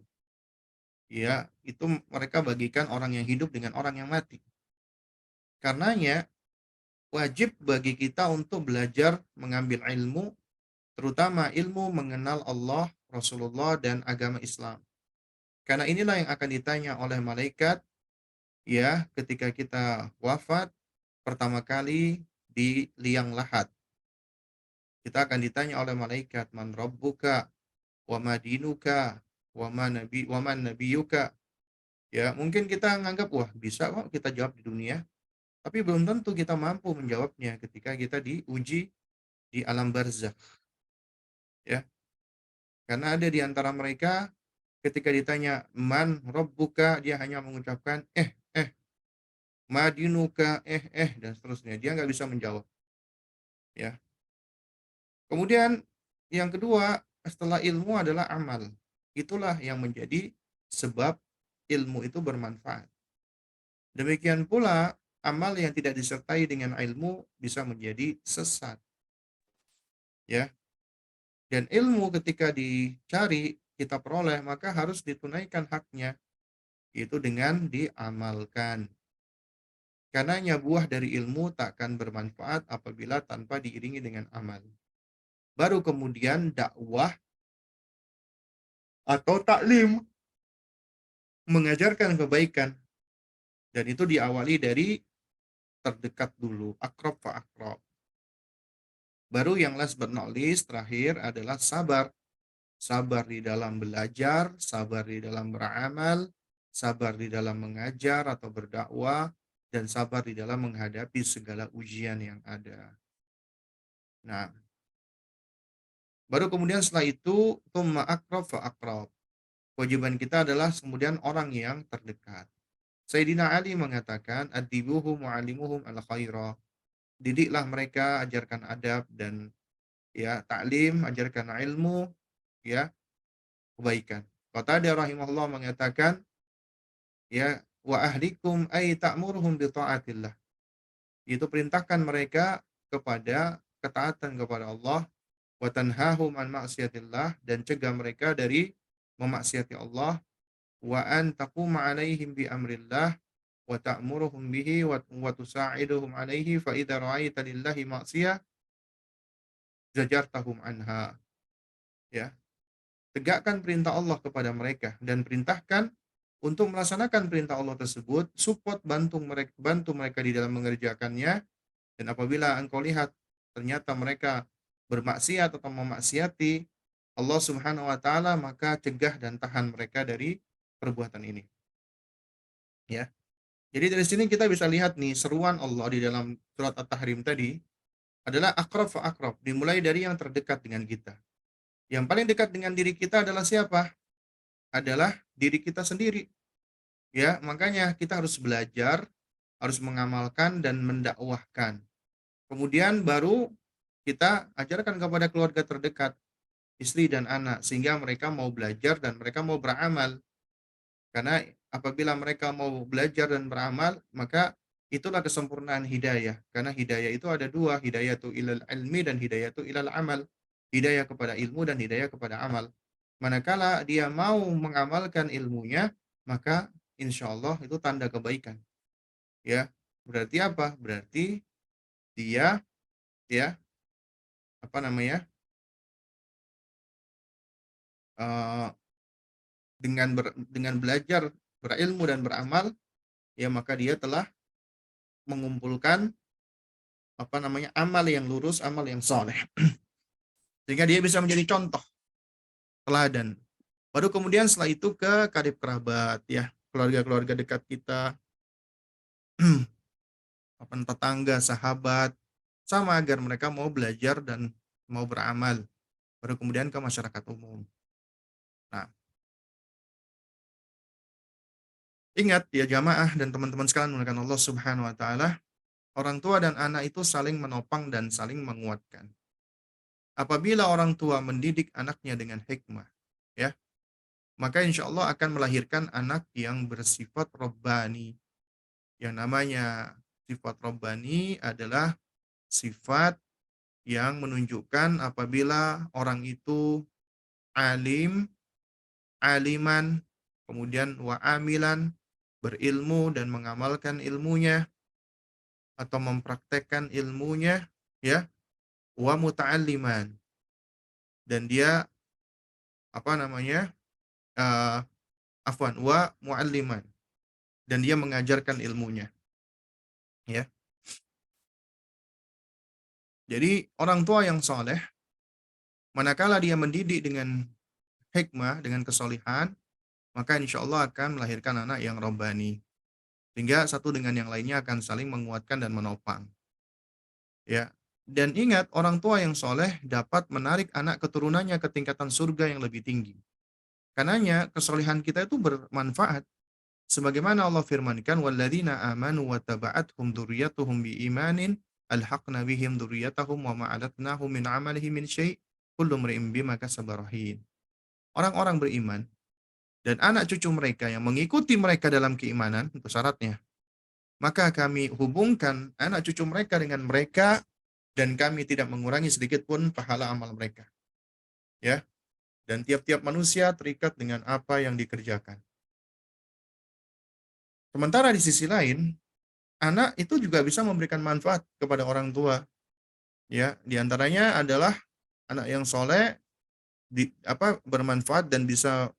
Ya, itu mereka bagikan orang yang hidup dengan orang yang mati. Karenanya, wajib bagi kita untuk belajar mengambil ilmu, terutama ilmu mengenal Allah, Rasulullah, dan agama Islam. Karena inilah yang akan ditanya oleh malaikat, ya, ketika kita wafat, pertama kali di liang lahat. Kita akan ditanya oleh malaikat, man rabbuka, wa ma dinuka, wa man nabiyuka. Ya, mungkin kita nganggap, wah bisa kok kita jawab di dunia. Tapi belum tentu kita mampu menjawabnya ketika kita diuji di alam barzakh. Ya, karena ada di antara mereka ketika ditanya man rabbuka, dia hanya mengucapkan madinuka, dan seterusnya. Dia nggak bisa menjawab. Ya. Kemudian yang kedua, setelah ilmu adalah amal. Itulah yang menjadi sebab ilmu itu bermanfaat. Demikian pula, amal yang tidak disertai dengan ilmu bisa menjadi sesat. Ya. Dan ilmu ketika dicari, kita peroleh, maka harus ditunaikan haknya, yaitu dengan diamalkan. Karenanya buah dari ilmu takkan bermanfaat apabila tanpa diiringi dengan amal. Baru kemudian dakwah atau taklim, mengajarkan kebaikan. Dan itu diawali dari terdekat dulu, akrab fa akrab. Baru yang last but not least, terakhir adalah sabar. Sabar di dalam belajar, sabar di dalam beramal, sabar di dalam mengajar atau berdakwah, dan sabar di dalam menghadapi segala ujian yang ada. Nah, baru kemudian setelah itu, tsumma aqrab fa aqrab. Kewajiban kita adalah kemudian orang yang terdekat. Sayyidina Ali mengatakan, "Adibuhum wa'alimuhum al-khaira." Didiklah mereka, ajarkan adab dan ya taklim, ajarkan ilmu, ya kebaikan. Qatadah rahimahullah mengatakan, ya wa ahlikum ay ta'muruhum bi ta'atillah. Itu perintahkan mereka kepada ketaatan kepada Allah, wa tanhahum an ma'siyatillah, dan cegah mereka dari memaksiati Allah, wa an taquma 'alaihim bi amrillah wa ta'muruhum bihi wa tusa'iduhum 'alaihi fa idza ra'aita lillahi ma'siyah zajartahum anha. Ya, tegakkan perintah Allah kepada mereka dan perintahkan untuk melaksanakan perintah Allah tersebut, support bantu mereka di dalam mengerjakannya, dan apabila engkau lihat ternyata mereka bermaksiat atau memaksiati Allah Subhanahu wa taala, maka cegah dan tahan mereka dari perbuatan ini, ya. Jadi dari sini kita bisa lihat nih seruan Allah di dalam surat At-Tahrim tadi adalah akrab fa akrab, dimulai dari yang terdekat dengan kita. Yang paling dekat dengan diri kita adalah siapa? Adalah diri kita sendiri. Ya, makanya kita harus belajar, harus mengamalkan dan mendakwahkan. Kemudian baru kita ajarkan kepada keluarga terdekat, istri dan anak, sehingga mereka mau belajar dan mereka mau beramal. Karena apabila mereka mau belajar dan beramal, maka itulah kesempurnaan hidayah. Karena hidayah itu ada dua, hidayah itu ilal ilmi dan hidayah itu ilal amal. Hidayah kepada ilmu dan hidayah kepada amal. Manakala dia mau mengamalkan ilmunya, maka insya Allah itu tanda kebaikan. Ya, berarti apa? Berarti dia ya apa namanya eh, dengan belajar berilmu dan beramal, ya maka dia telah mengumpulkan apa namanya amal yang lurus, amal yang soleh, sehingga dia bisa menjadi contoh teladan. Baru kemudian setelah itu ke karib kerabat, ya keluarga-keluarga dekat kita, apa tetangga, sahabat, sama agar mereka mau belajar dan mau beramal. Baru kemudian ke masyarakat umum. Nah, ingat ya jamaah dan teman-teman sekalian menggunakan Allah Subhanahu wa taala, orang tua dan anak itu saling menopang dan saling menguatkan. Apabila orang tua mendidik anaknya dengan hikmah, ya, maka insya Allah akan melahirkan anak yang bersifat Rabbani. Yang namanya sifat Rabbani adalah sifat yang menunjukkan apabila orang itu alim, aliman, kemudian wa'amilan, berilmu dan mengamalkan ilmunya atau mempraktekkan ilmunya, ya, wa muta'alliman, dan dia apa namanya uh, afwan wa mu'alliman, dan dia mengajarkan ilmunya, ya. Jadi orang tua yang soleh, manakala dia mendidik dengan hikmah, dengan kesolihan, maka insya Allah akan melahirkan anak yang robbani, sehingga satu dengan yang lainnya akan saling menguatkan dan menopang, ya. Dan ingat, orang tua yang soleh dapat menarik anak keturunannya ke tingkatan surga yang lebih tinggi. Karenanya kesolihan kita itu bermanfaat. Sebagaimana Allah firmankan, "Walladzina amanu wa taba'athum dzurriyyatuhum biimanin alhaqna bihim dzurriyyatahum wa ma alatnahum min 'amalihim min syai' kullu imri'in bima kasaba rahin." Orang-orang beriman dan anak cucu mereka yang mengikuti mereka dalam keimanan, itu syaratnya. Maka kami hubungkan anak cucu mereka dengan mereka dan kami tidak mengurangi sedikit pun pahala amal mereka. Ya, dan tiap-tiap manusia terikat dengan apa yang dikerjakan. Sementara di sisi lain, anak itu juga bisa memberikan manfaat kepada orang tua. Ya, di antaranya adalah anak yang soleh bermanfaat dan bisa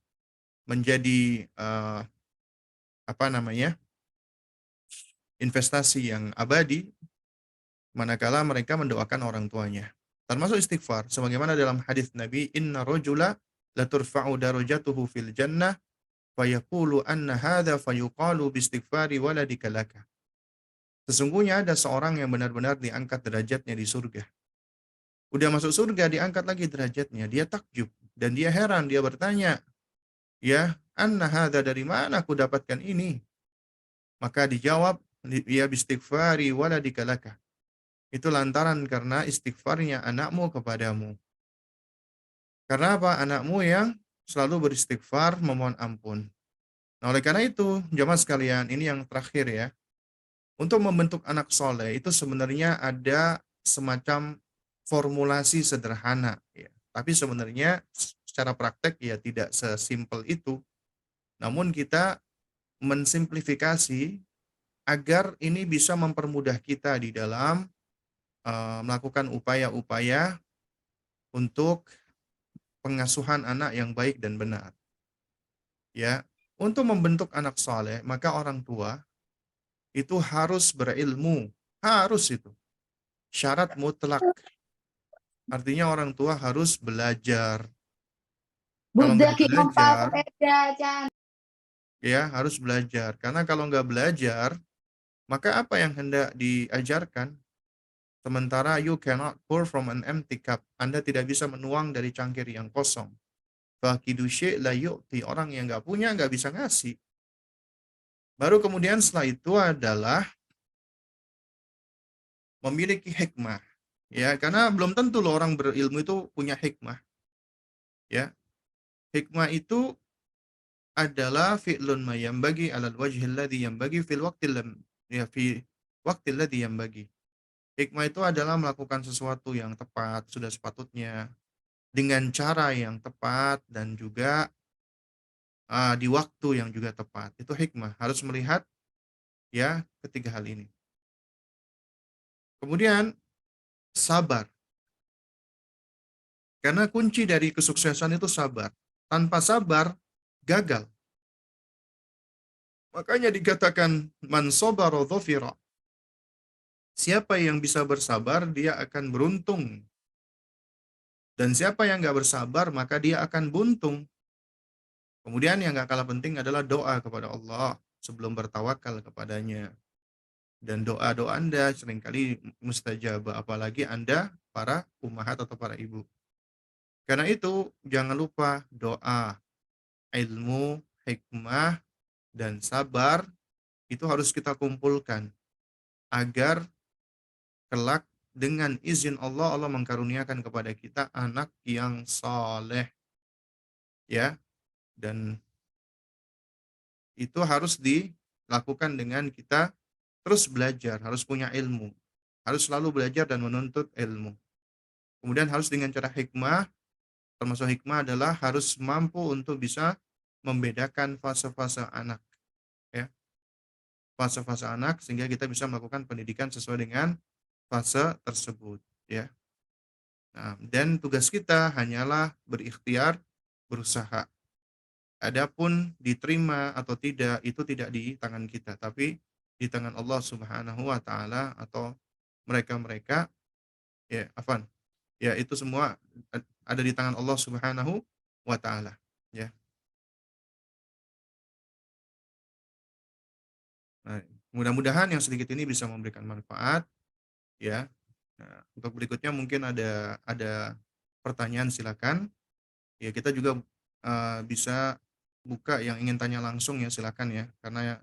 menjadi apa namanya investasi yang abadi manakala mereka mendoakan orang tuanya. Termasuk istighfar, sebagaimana dalam hadis Nabi, "Inna rajula la turfa'u darajatuhu fil jannah fayaqulu anna hadza fayuqalu biistighfari waladika laka. Sesungguhnya ada seorang yang benar-benar diangkat derajatnya di surga. Udah masuk surga diangkat lagi derajatnya, dia takjub dan dia heran, dia bertanya, "Ya, anna hadza, dari mana aku dapatkan ini?" Maka dijawab, "Ya biistighfari waladika laka." Itu lantaran karena istighfarnya anakmu kepadamu. Karena apa? Anakmu yang selalu beristighfar memohon ampun. Nah, oleh karena itu, jamaah sekalian, ini yang terakhir ya. Untuk membentuk anak soleh itu sebenarnya ada semacam formulasi sederhana ya. Tapi sebenarnya secara praktek ya tidak sesimpel itu. Namun kita mensimplifikasi agar ini bisa mempermudah kita di dalam melakukan upaya-upaya untuk pengasuhan anak yang baik dan benar. Ya, untuk membentuk anak soleh, maka orang tua itu harus berilmu, harus itu. Syarat mutlak. Artinya orang tua harus belajar. Kalau nggak
Budak numpak
belajar,
sepeda, Chan.
ya harus belajar. Karena kalau nggak belajar, maka apa yang hendak diajarkan? Sementara you cannot pour from an empty cup. Anda tidak bisa menuang dari cangkir yang kosong. Faqidu syai' la yu'ti. Orang yang nggak punya nggak bisa ngasih. Baru kemudian setelah itu adalah memiliki hikmah. Ya, karena belum tentu loh orang berilmu itu punya hikmah. Ya, hikmah itu adalah fi'lun ma yanbaghi 'alal wajhi alladhi yanbaghi fil waqtil lam ya fi waqtil ladzi yanbaghi. Hikmah itu adalah melakukan sesuatu yang tepat, sudah sepatutnya, dengan cara yang tepat dan juga di waktu yang juga tepat. Itu hikmah, harus melihat ya ketiga hal ini. Kemudian sabar. Karena kunci dari kesuksesan itu sabar. Tanpa sabar gagal. Makanya dikatakan man sabara dhafira. Siapa yang bisa bersabar, dia akan beruntung. Dan siapa yang nggak bersabar, maka dia akan buntung. Kemudian yang nggak kalah penting adalah doa kepada Allah sebelum bertawakal kepadanya. Dan doa-doa Anda seringkali mustajab, apalagi Anda para ummahat atau para ibu. Karena itu, jangan lupa doa, ilmu, hikmah, dan sabar itu harus kita kumpulkan agar kelak dengan izin Allah, Allah mengkaruniakan kepada kita anak yang saleh, ya. Dan itu harus dilakukan dengan kita terus belajar, harus punya ilmu, harus selalu belajar dan menuntut ilmu. Kemudian harus dengan cara hikmah, termasuk hikmah adalah harus mampu untuk bisa membedakan fase-fase anak, ya, fase-fase anak sehingga kita bisa melakukan pendidikan sesuai dengan fase tersebut, ya. Nah, dan tugas kita hanyalah berikhtiar, berusaha. Adapun diterima atau tidak itu tidak di tangan kita, tapi di tangan Allah Subhanahu wa taala atau mereka-mereka ya, afan. Ya, itu semua ada di tangan Allah Subhanahu wa taala, ya. Nah, mudah-mudahan yang sedikit ini bisa memberikan manfaat, ya. Nah, untuk berikutnya mungkin ada pertanyaan silakan. Ya, kita juga bisa buka yang ingin tanya langsung ya, silakan ya. Karena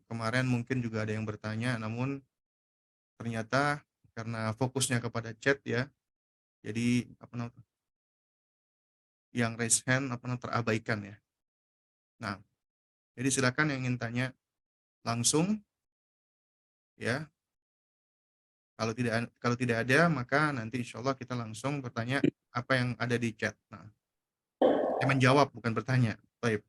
kemarin mungkin juga ada yang bertanya, namun ternyata karena fokusnya kepada chat ya, jadi apa namanya, yang raise hand apa namanya, terabaikan ya. Nah, jadi silakan yang ingin tanya langsung ya. Kalau tidak ada maka nanti insya Allah kita langsung bertanya apa yang ada di chat. Nah, saya menjawab bukan bertanya. Baik.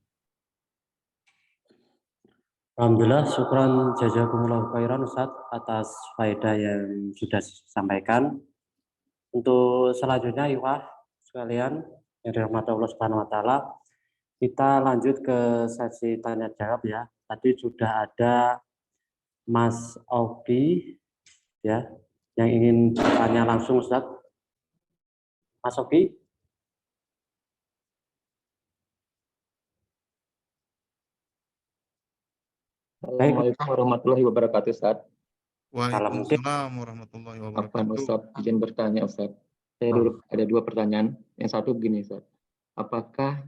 Alhamdulillah, syukran jazakumullah khairan Ustaz atas faedah yang sudah disampaikan. Untuk selanjutnya Iwah sekalian yang dirahmati Allah Subhanahu wa taala, kita lanjut ke sesi tanya jawab ya. Tadi sudah ada Mas Oki ya yang ingin bertanya langsung Ustaz. Mas Oki. Baik,
Assalamualaikum warahmatullahi wabarakatuh, Ustaz.
mungkin
Waalaikumsalam warahmatullahi
Afwan,
wabarakatuh.
Ustaz, izin bertanya, Ustaz. Saya
oh,
dulu ada dua pertanyaan. Yang satu begini, Ustaz. Apakah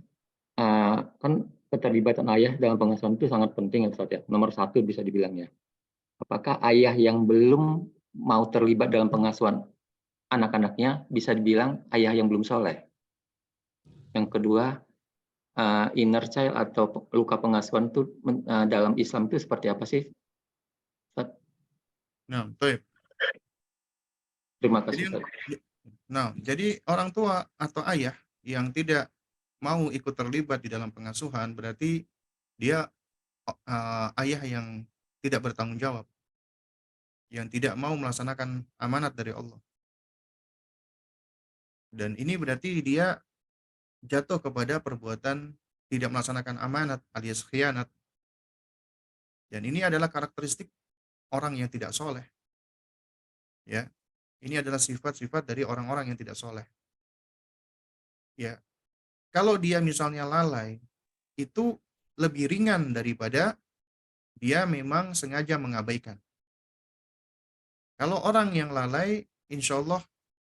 kan keterlibatan ayah dalam pengasuhan itu sangat penting, ya, Ustaz, ya? Nomor satu bisa dibilangnya. Apakah ayah yang belum mau terlibat dalam pengasuhan anak-anaknya bisa dibilang ayah yang belum soleh? Yang kedua, inner child atau luka pengasuhan itu dalam Islam itu seperti apa sih, Ustaz?
Nah, baik.
Terima
Jadi,
kasih, Ustaz.
jadi orang tua atau ayah yang tidak mau ikut terlibat di dalam pengasuhan berarti dia ayah yang tidak bertanggung jawab, yang tidak mau melaksanakan amanat dari Allah. Dan ini berarti dia jatuh kepada perbuatan tidak melaksanakan amanat alias khianat. Dan ini adalah karakteristik orang yang tidak soleh. Ya, ini adalah sifat-sifat dari orang-orang yang tidak soleh. Ya, kalau dia misalnya lalai, itu lebih ringan daripada dia memang sengaja mengabaikan. Kalau orang yang lalai, insya Allah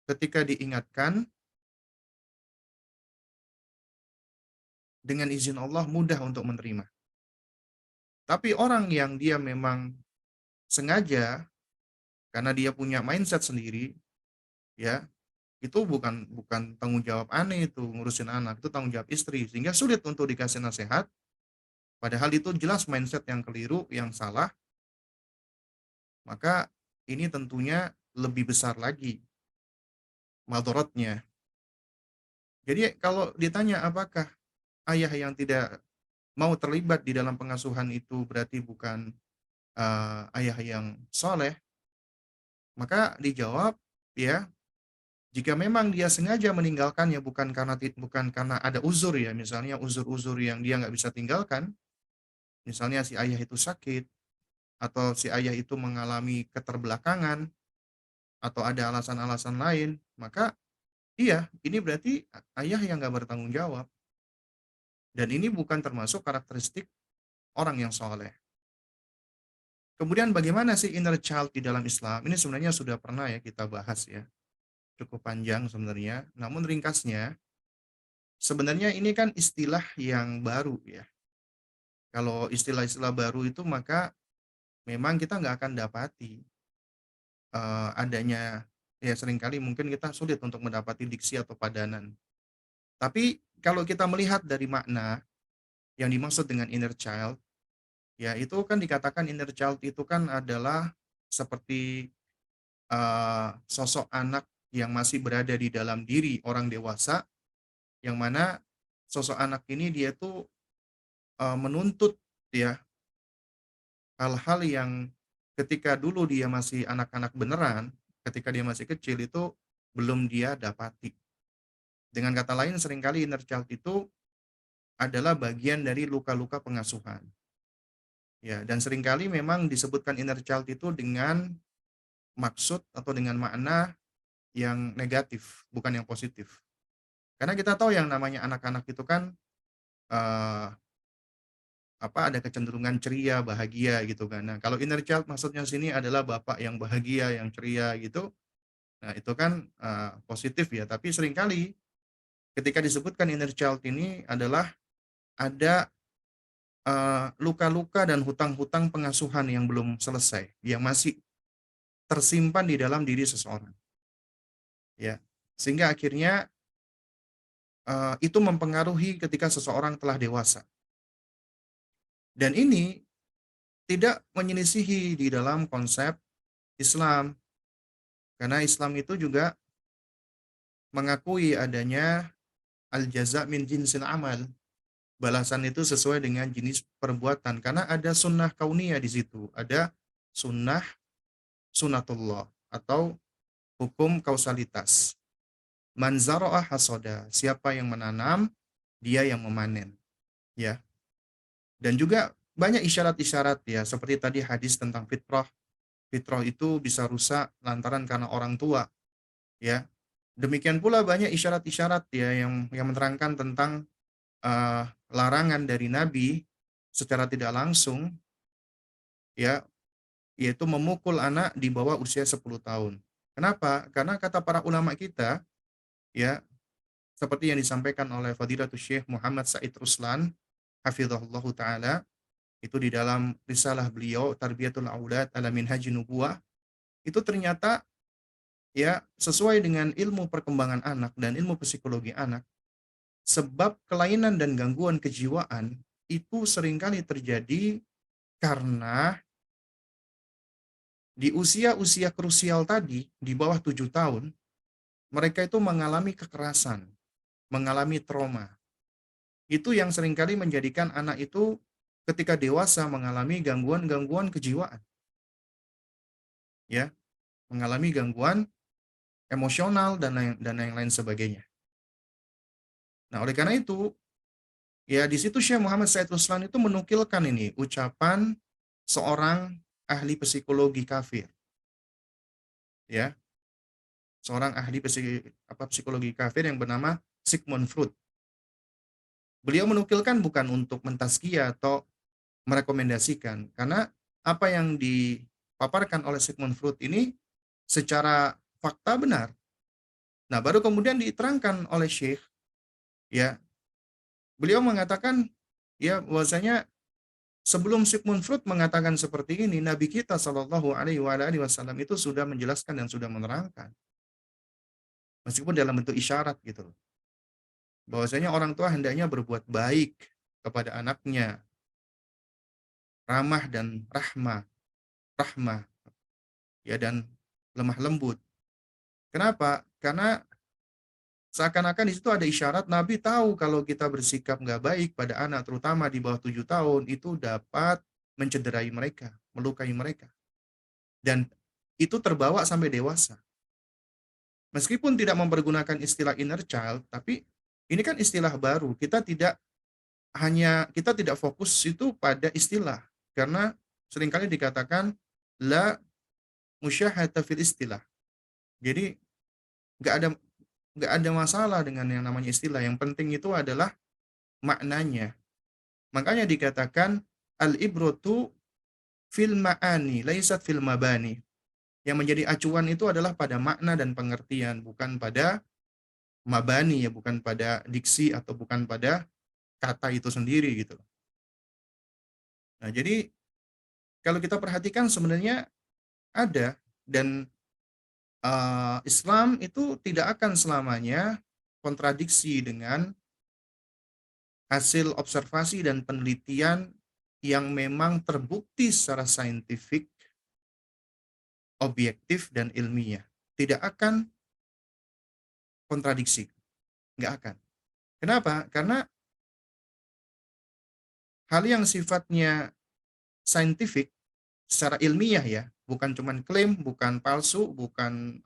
ketika diingatkan, dengan izin Allah mudah untuk menerima. Tapi orang yang dia memang sengaja, karena dia punya mindset sendiri, ya itu bukan bukan tanggung jawab aneh itu ngurusin anak, itu tanggung jawab istri, sehingga sulit untuk dikasih nasihat. Padahal itu jelas mindset yang keliru, yang salah, maka ini tentunya lebih besar lagi madorotnya. Jadi kalau ditanya apakah ayah yang tidak mau terlibat di dalam pengasuhan itu berarti bukan ayah yang soleh, maka dijawab ya, jika memang dia sengaja meninggalkannya bukan karena ada uzur ya, misalnya uzur-uzur yang dia nggak bisa tinggalkan, misalnya si ayah itu sakit atau si ayah itu mengalami keterbelakangan atau ada alasan-alasan lain, maka iya, ini berarti ayah yang nggak bertanggung jawab. Dan ini bukan termasuk karakteristik orang yang soleh. Kemudian bagaimana sih inner child di dalam Islam? Ini sebenarnya sudah pernah ya kita bahas ya. Cukup panjang sebenarnya. Namun ringkasnya, sebenarnya ini kan istilah yang baru ya. Kalau istilah-istilah baru itu maka memang kita nggak akan dapati adanya, ya seringkali mungkin kita sulit untuk mendapati diksi atau padanan. Tapi kalau kita melihat dari makna yang dimaksud dengan inner child, ya itu kan dikatakan inner child itu kan adalah seperti sosok anak yang masih berada di dalam diri orang dewasa, yang mana sosok anak ini dia tuh menuntut ya hal-hal yang ketika dulu dia masih anak-anak beneran, ketika dia masih kecil itu belum dia dapati. Dengan kata lain, seringkali inner child itu adalah bagian dari luka-luka pengasuhan. Ya, dan seringkali memang disebutkan inner child itu dengan maksud atau dengan makna yang negatif, bukan yang positif. Karena kita tahu yang namanya anak-anak itu kan eh, ada kecenderungan ceria, bahagia gitu kan. Nah, kalau inner child maksudnya sini adalah bapak yang bahagia, yang ceria gitu. Nah, itu kan positif ya, tapi seringkali ketika disebutkan inner child ini adalah ada luka-luka dan hutang-hutang pengasuhan yang belum selesai, yang masih tersimpan di dalam diri seseorang. Ya. Sehingga akhirnya itu mempengaruhi ketika seseorang telah dewasa. Dan ini tidak menyelisihi di dalam konsep Islam. Karena Islam itu juga mengakui adanya al-jaza min jinsil amal. Balasan itu sesuai dengan jenis perbuatan. Karena ada sunnah kauniyah di situ. Ada sunnah sunatullah atau hukum kausalitas. Man zara'a hasoda. Siapa yang menanam, dia yang memanen. Ya. Dan juga banyak isyarat-isyarat ya. Seperti tadi hadis tentang fitrah. Fitrah itu bisa rusak lantaran karena orang tua. Ya. Demikian pula banyak isyarat-isyarat ya yang menerangkan tentang larangan dari Nabi secara tidak langsung ya, yaitu memukul anak di bawah usia 10 tahun. Kenapa? Karena kata para ulama kita, ya, seperti yang disampaikan oleh Fadilatul Syekh Muhammad Said Ruslan, hafizahullahu taala, itu di dalam risalah beliau Tarbiyatul Aulad ala Minhajin Nubuwah, itu ternyata ya sesuai dengan ilmu perkembangan anak dan ilmu psikologi anak, sebab kelainan dan gangguan kejiwaan itu seringkali terjadi karena di usia-usia krusial tadi, di bawah 7 tahun, mereka itu mengalami kekerasan, mengalami trauma. Itu yang seringkali menjadikan anak itu ketika dewasa mengalami gangguan-gangguan kejiwaan, ya, mengalami gangguan emosional dan yang lain sebagainya. Nah, oleh karena itu, ya di situ Syekh Muhammad Said Ruslan itu menukilkan ini ucapan seorang ahli psikologi kafir, ya, seorang ahli psikologi kafir yang bernama Sigmund Freud. Beliau menukilkan bukan untuk mentazkiyah atau merekomendasikan, karena apa yang dipaparkan oleh Sigmund Freud ini secara fakta benar. Nah, baru kemudian diterangkan oleh Syekh, ya, beliau mengatakan, ya, bahwasanya sebelum Sigmund Freud mengatakan seperti ini, Nabi kita Shallallahu Alaihi Wasallam itu sudah menjelaskan dan sudah menerangkan, meskipun dalam bentuk isyarat gitu, bahwasanya orang tua hendaknya berbuat baik kepada anaknya, ramah dan rahmah, ya, dan lemah lembut. Kenapa? Karena seakan-akan di situ ada isyarat Nabi tahu kalau kita bersikap nggak baik pada anak, terutama di bawah 7 tahun, itu dapat mencederai mereka, melukai mereka. Dan itu terbawa sampai dewasa. Meskipun tidak mempergunakan istilah inner child, tapi ini kan istilah baru. Kita tidak fokus itu pada istilah. Karena seringkali dikatakan la musyahata fil istilah. Jadi nggak ada nggak ada masalah dengan yang namanya istilah. Yang penting itu adalah maknanya. Makanya dikatakan al-ibratu fil ma'ani, laisat fil mabani. Yang menjadi acuan itu adalah pada makna dan pengertian, bukan pada mabani, ya, bukan pada diksi atau bukan pada kata itu sendiri gitu. Nah, jadi kalau kita perhatikan sebenarnya ada, dan Islam itu tidak akan selamanya kontradiksi dengan hasil observasi dan penelitian yang memang terbukti secara saintifik, objektif, dan ilmiah. Tidak akan kontradiksi. Nggak akan. Kenapa? Karena hal yang sifatnya saintifik, secara ilmiah, ya, bukan cuman klaim, bukan palsu, bukan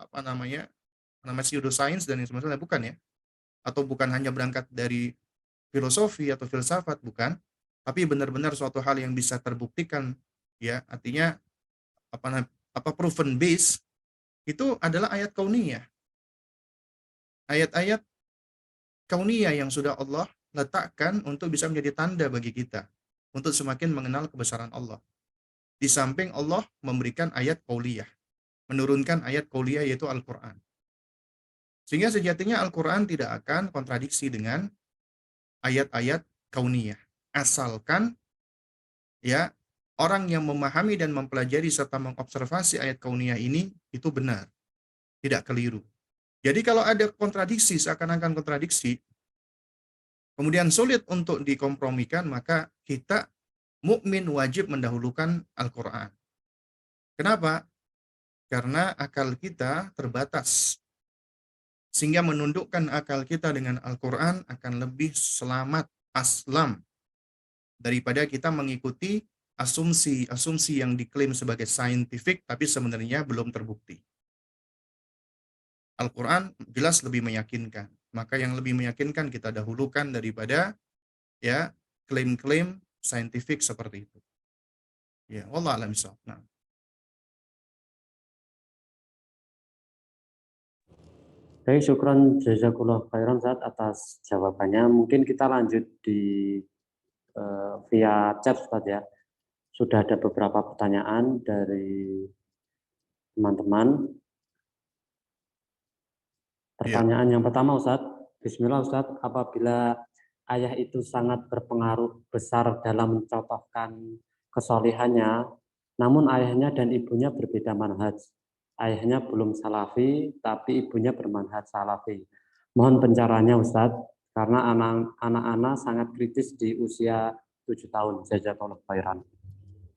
pseudoscience dan yang semacamnya, bukan, ya, atau bukan hanya berangkat dari filosofi atau filsafat, bukan, tapi benar-benar suatu hal yang bisa terbuktikan, ya, artinya proven base, itu adalah ayat kauniyah, ayat-ayat kauniyah yang sudah Allah letakkan untuk bisa menjadi tanda bagi kita untuk semakin mengenal kebesaran Allah. Di samping Allah memberikan ayat qauliyah, menurunkan ayat qauliyah yaitu Al-Quran. Sehingga sejatinya Al-Quran tidak akan kontradiksi dengan ayat-ayat kauniyah. Asalkan, ya, orang yang memahami dan mempelajari serta mengobservasi ayat kauniyah ini itu benar, tidak keliru. Jadi kalau ada kontradiksi, seakan-akan kontradiksi, kemudian sulit untuk dikompromikan, maka kita mukmin wajib mendahulukan Al-Quran. Kenapa? Karena akal kita terbatas. Sehingga menundukkan akal kita dengan Al-Quran akan lebih selamat, aslam, daripada kita mengikuti asumsi-asumsi yang diklaim sebagai saintifik, tapi sebenarnya belum terbukti. Al-Quran jelas lebih meyakinkan. Maka yang lebih meyakinkan kita dahulukan daripada, ya, klaim-klaim saintifik seperti itu. Ya, wallah alam bisawab. Nah.
Baik, syukron jazakallah khairan Ustaz atas jawabannya. Mungkin kita lanjut di via chat Ustaz, ya. sudah ada beberapa pertanyaan dari teman-teman. Pertanyaan yang pertama, Ustadz. Bismillah, Ustadz. Apabila ayah itu sangat berpengaruh besar dalam mencontohkan kesolihannya, namun ayahnya dan ibunya berbeda manhaj. Ayahnya belum salafi, tapi ibunya bermanhaj salafi. Mohon pencerahannya, Ustadz, karena anak-anak sangat kritis di usia 7 tahun. Jazakallahu khairan.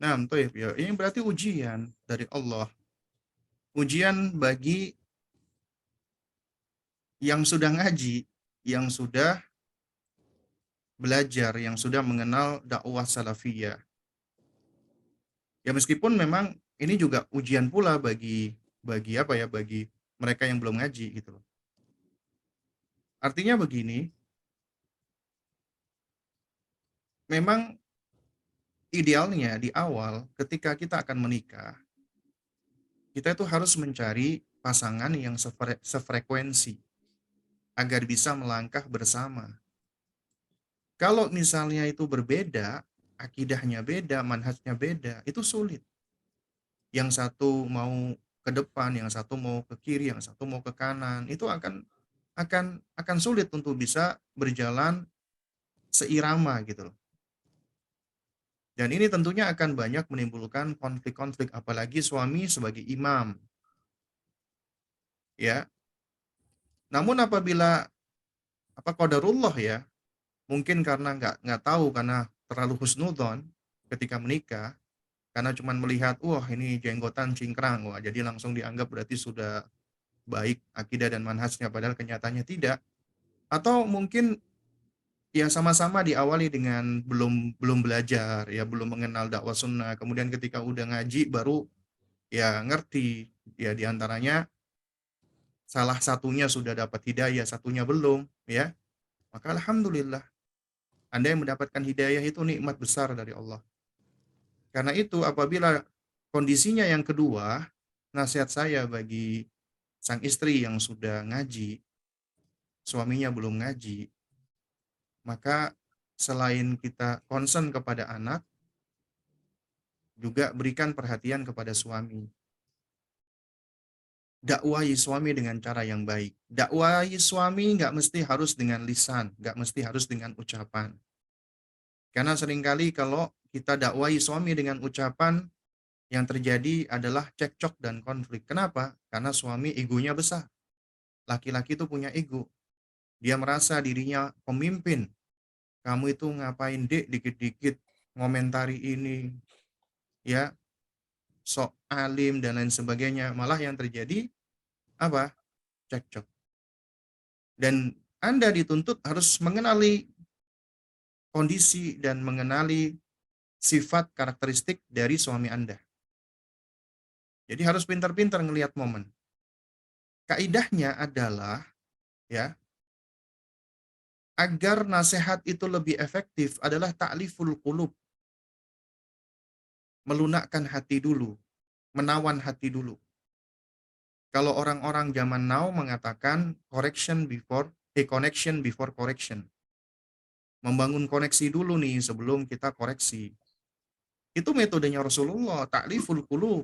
Nah, ya. Ini berarti ujian dari Allah. Ujian bagi yang sudah ngaji, yang sudah belajar, yang sudah mengenal dakwah salafiyah. Ya meskipun memang ini juga ujian pula bagi bagi mereka yang belum ngaji gitu loh. Artinya begini, memang idealnya di awal ketika kita akan menikah, kita itu harus mencari pasangan yang sefrekuensi agar bisa melangkah bersama. Kalau misalnya itu berbeda, akidahnya beda, manhajnya beda, itu sulit. Yang satu mau ke depan, yang satu mau ke kiri, yang satu mau ke kanan, itu akan sulit untuk bisa berjalan seirama gitu loh. Dan ini tentunya akan banyak menimbulkan konflik-konflik, apalagi suami sebagai imam. Ya. Namun apabila qadarullah ya, mungkin karena nggak tahu, karena terlalu husnudzon ketika menikah, karena cuman melihat wah ini jenggotan cingkrang, wah jadi langsung dianggap berarti sudah baik akidah dan manhajnya, padahal kenyataannya tidak. Atau mungkin ya sama-sama diawali dengan belum belajar, ya belum mengenal dakwah sunnah, kemudian ketika udah ngaji baru ya ngerti, ya diantaranya salah satunya sudah dapat hidayah, satunya belum, ya maka alhamdulillah Anda yang mendapatkan hidayah itu nikmat besar dari Allah. Karena itu apabila kondisinya yang kedua, nasihat saya bagi sang istri yang sudah ngaji, suaminya belum ngaji, maka selain kita concern kepada anak, juga berikan perhatian kepada suami. Dakwahi suami dengan cara yang baik. Dakwahi suami nggak mesti harus dengan lisan, nggak mesti harus dengan ucapan. Karena seringkali kalau kita dakwahi suami dengan ucapan, yang terjadi adalah cekcok dan konflik. Kenapa? Karena suami egonya besar. Laki-laki itu punya ego. Dia merasa dirinya pemimpin. Kamu itu ngapain dek dikit-dikit ngomentari ini, ya sok alim dan lain sebagainya. Malah yang terjadi apa? Cekcok. Dan Anda dituntut harus mengenali kondisi dan mengenali sifat karakteristik dari suami Anda. Jadi harus pintar-pintar ngelihat momen. Kaidahnya adalah ya, agar nasihat itu lebih efektif adalah ta'liful qulub. Melunakkan hati dulu, menawan hati dulu. Kalau orang-orang zaman now mengatakan connection before correction. Membangun koneksi dulu nih sebelum kita koreksi. Itu metodenya Rasulullah, ta'liful qulub.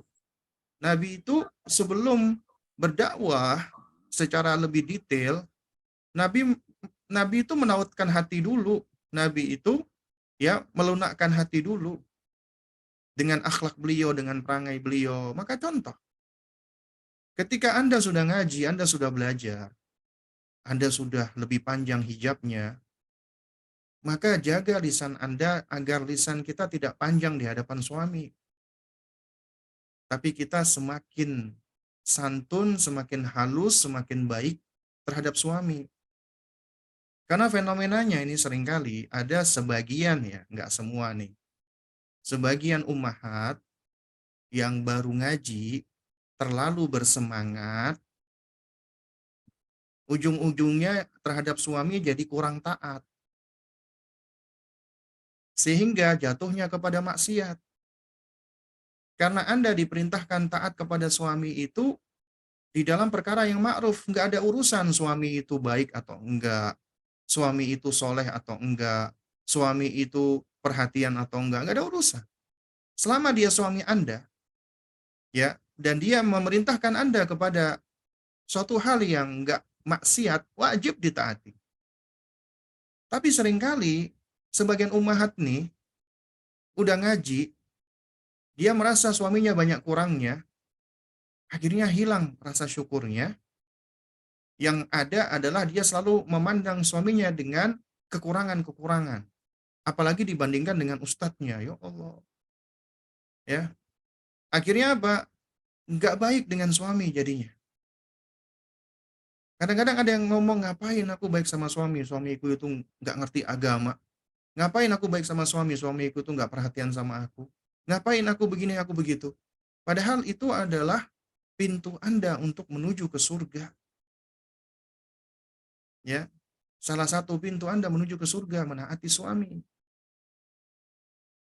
Nabi itu sebelum berdakwah secara lebih detail, Nabi itu menautkan hati dulu. Nabi itu ya melunakkan hati dulu dengan akhlak beliau, dengan perangai beliau. Maka contoh, ketika Anda sudah ngaji, Anda sudah belajar, Anda sudah lebih panjang hijabnya, maka jaga lisan Anda agar lisan kita tidak panjang di hadapan suami. Tapi kita semakin santun, semakin halus, semakin baik terhadap suami. Karena fenomenanya ini seringkali ada sebagian ya, nggak semua nih. Sebagian ummahat yang baru ngaji, terlalu bersemangat, ujung-ujungnya terhadap suami jadi kurang taat. Sehingga jatuhnya kepada maksiat. Karena Anda diperintahkan taat kepada suami itu di dalam perkara yang ma'ruf, nggak ada urusan suami itu baik atau enggak, suami itu soleh atau enggak, suami itu perhatian atau enggak ada urusan. selama dia suami Anda, ya, dan dia memerintahkan Anda kepada suatu hal yang enggak maksiat, wajib ditaati. Tapi seringkali sebagian ummahat nih udah ngaji, dia merasa suaminya banyak kurangnya, akhirnya hilang rasa syukurnya. Yang ada adalah dia selalu memandang suaminya dengan kekurangan-kekurangan. Apalagi dibandingkan dengan ustadznya, ya Allah. Ya, akhirnya apa? Nggak baik dengan suami jadinya. Kadang-kadang ada yang ngomong, ngapain aku baik sama suami, suamiku itu nggak ngerti agama. Ngapain aku baik sama suami, suamiku itu nggak perhatian sama aku. Ngapain aku begini, aku begitu. Padahal itu adalah pintu Anda untuk menuju ke surga. Ya, salah satu pintu Anda menuju ke surga menaati suami.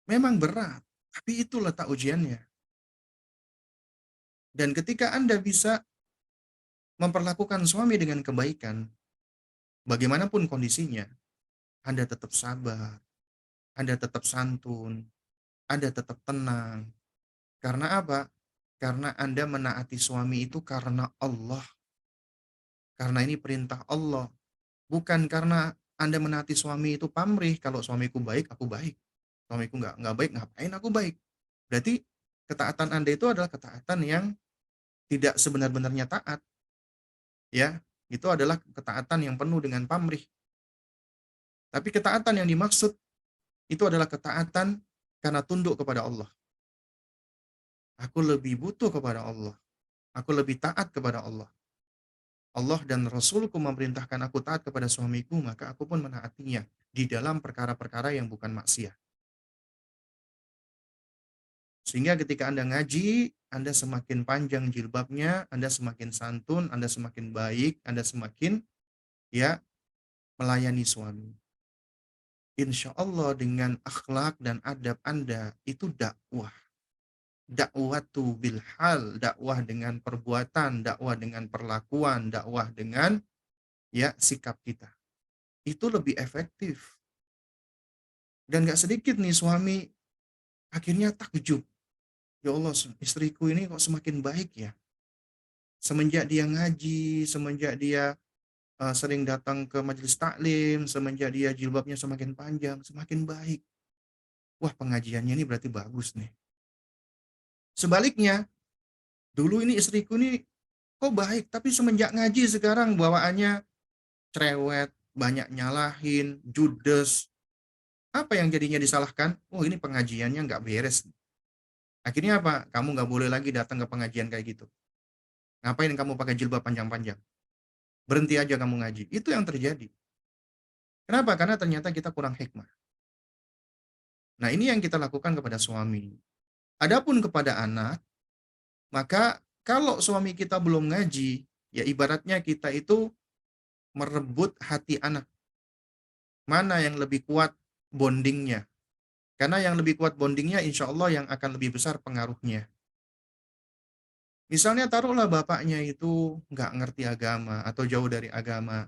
Memang berat, tapi itu letak ujiannya. Dan ketika Anda bisa memperlakukan suami dengan kebaikan, bagaimanapun kondisinya, Anda tetap sabar, Anda tetap santun, Anda tetap tenang. Karena apa? Karena Anda menaati suami itu karena Allah. Karena ini perintah Allah. Bukan karena Anda menaati suami itu pamrih. Kalau suamiku baik, aku baik. Suamiku nggak baik, ngapain aku baik? Berarti ketaatan Anda itu adalah ketaatan yang tidak sebenar-benarnya taat. Ya, itu adalah ketaatan yang penuh dengan pamrih. Tapi ketaatan yang dimaksud itu adalah ketaatan karena tunduk kepada Allah. Aku lebih butuh kepada Allah. Aku lebih taat kepada Allah. Allah dan Rasulku memerintahkan aku taat kepada suamiku, maka aku pun menaatinya di dalam perkara-perkara yang bukan maksiat. Sehingga ketika Anda ngaji, Anda semakin panjang jilbabnya, Anda semakin santun, Anda semakin baik, Anda semakin ya melayani suami. Insya Allah dengan akhlak dan adab Anda itu dakwah. Dakwatu bil hal, dakwah dengan perbuatan, dakwah dengan perlakuan, dakwah dengan ya sikap kita. Itu lebih efektif. Dan gak sedikit nih suami akhirnya takjub. Ya Allah, istriku ini kok semakin baik ya. Semenjak dia ngaji, semenjak dia sering datang ke majelis taklim, semenjak dia jilbabnya semakin panjang, semakin baik. Wah, pengajiannya ini berarti bagus nih. Sebaliknya, dulu ini istriku ini kok baik, tapi semenjak ngaji sekarang bawaannya cerewet, banyak nyalahin, judes. Apa yang jadinya disalahkan? Oh, ini pengajiannya nggak beres. Akhirnya apa? Kamu nggak boleh lagi datang ke pengajian kayak gitu. Ngapain kamu pakai jilbab panjang-panjang? Berhenti aja kamu ngaji. Itu yang terjadi. Kenapa? Karena ternyata kita kurang hikmah. Nah, ini yang kita lakukan kepada suami. Adapun kepada anak, maka kalau suami kita belum ngaji, ya ibaratnya kita itu merebut hati anak. Mana yang lebih kuat bondingnya? Karena yang lebih kuat bondingnya, insya Allah yang akan lebih besar pengaruhnya. Misalnya taruhlah bapaknya itu nggak ngerti agama atau jauh dari agama.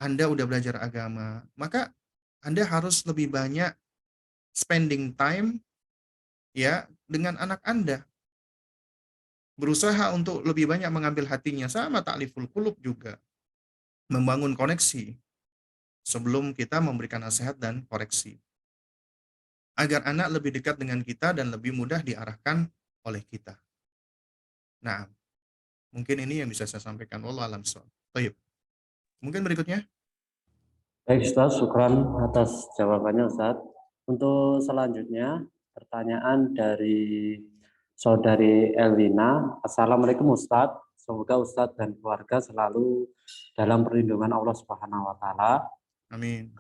Anda udah belajar agama, maka Anda harus lebih banyak spending time ya dengan anak Anda. Berusaha untuk lebih banyak mengambil hatinya, sama ta'liful qulub juga. Membangun koneksi sebelum kita memberikan nasihat dan koreksi. Agar anak lebih dekat dengan kita dan lebih mudah diarahkan oleh kita. Nah, mungkin ini yang bisa saya sampaikan. Wallahu a'lam bishawab. Baik. Mungkin berikutnya.
Baik Ustaz, syukran atas jawabannya Ustaz. Untuk selanjutnya, pertanyaan dari Saudari Elina. Assalamualaikum Ustaz. Semoga Ustaz dan keluarga selalu dalam perlindungan Allah Subhanahu wa taala.
Amin.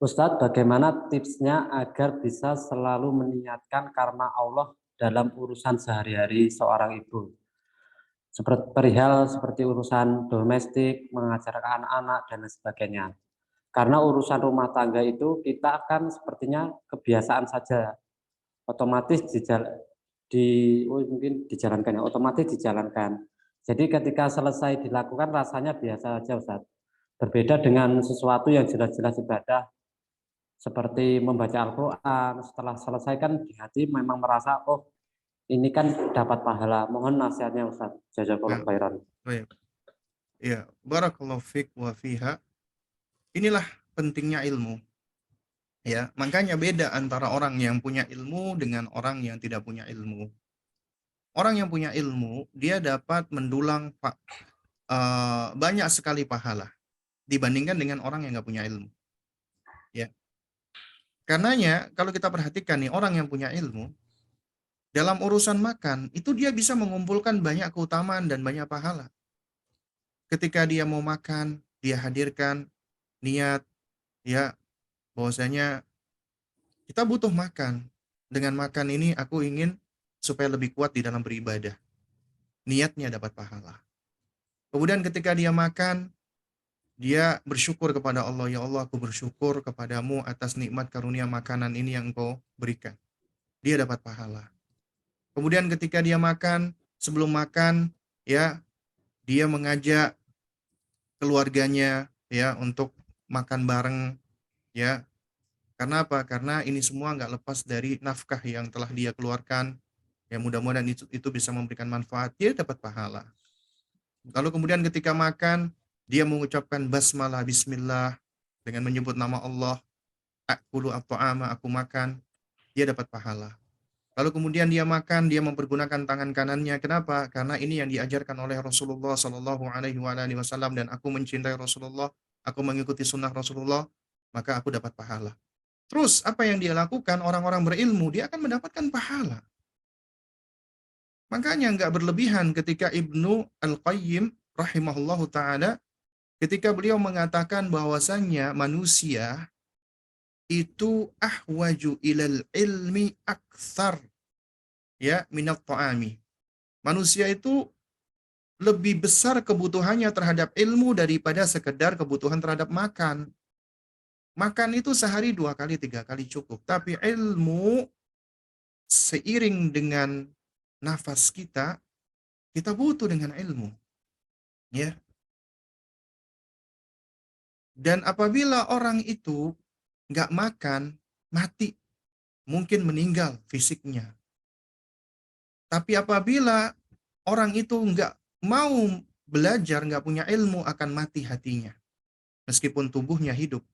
Ustadz, bagaimana tipsnya agar bisa selalu meniatkan karena Allah dalam urusan sehari-hari seorang ibu? Seperti urusan domestik, mengajarkan anak-anak, dan sebagainya. Karena urusan rumah tangga itu kita akan sepertinya kebiasaan saja. Otomatis mungkin dijalankan ya, otomatis dijalankan. Jadi ketika selesai dilakukan rasanya biasa saja Ustadz. Berbeda dengan sesuatu yang jelas-jelas ibadah, seperti membaca Al-Quran, setelah selesai kan di hati memang merasa, oh ini kan dapat pahala. Mohon nasihatnya Ustaz. Jazakallah
Ya,
khairan.
baik. Ya, barakallahu fik wa fiha. Inilah pentingnya ilmu. Ya, makanya beda antara orang yang punya ilmu dengan orang yang tidak punya ilmu. Orang yang punya ilmu, dia dapat mendulang banyak sekali pahala dibandingkan dengan orang yang nggak punya ilmu. Ya, karenanya kalau kita perhatikan nih orang yang punya ilmu dalam urusan makan itu dia bisa mengumpulkan banyak keutamaan dan banyak pahala. Ketika dia mau makan, dia hadirkan niat, ya bahwasanya kita butuh makan. Dengan makan ini aku ingin supaya lebih kuat di dalam beribadah. Niatnya dapat pahala. Kemudian ketika dia makan, dia bersyukur kepada Allah. Ya Allah, aku bersyukur kepadamu atas nikmat karunia makanan ini yang engkau berikan. Dia dapat pahala. Kemudian ketika dia makan, sebelum makan, ya dia mengajak keluarganya ya untuk makan bareng, ya. Karena apa? Karena ini semua nggak lepas dari nafkah yang telah dia keluarkan. Ya mudah-mudahan itu bisa memberikan manfaat. Dia dapat pahala. Lalu kemudian ketika makan, dia mengucapkan basmalah, bismillah, dengan menyebut nama Allah. Akulu at-ta'ama, aku makan. Dia dapat pahala. Lalu kemudian dia makan, dia mempergunakan tangan kanannya. Kenapa? Karena ini yang diajarkan oleh Rasulullah Shallallahu Alaihi Wasallam dan aku mencintai Rasulullah, aku mengikuti sunnah Rasulullah, maka aku dapat pahala. Terus apa yang dia lakukan orang-orang berilmu, dia akan mendapatkan pahala. Makanya nggak berlebihan ketika Ibnu Al-Qayyim rahimahullahu taala ketika beliau mengatakan bahwasannya manusia itu ahwaju ilal ilmi aktsar ya minat ta'ami. Manusia itu lebih besar kebutuhannya terhadap ilmu daripada sekedar kebutuhan terhadap makan. Makan itu sehari 2 kali, 3 kali cukup. Tapi ilmu seiring dengan nafas kita, kita butuh dengan ilmu. Ya. Dan apabila orang itu nggak makan, mati. Mungkin meninggal fisiknya. Tapi apabila orang itu nggak mau belajar, nggak punya ilmu, akan mati hatinya. Meskipun tubuhnya hidup.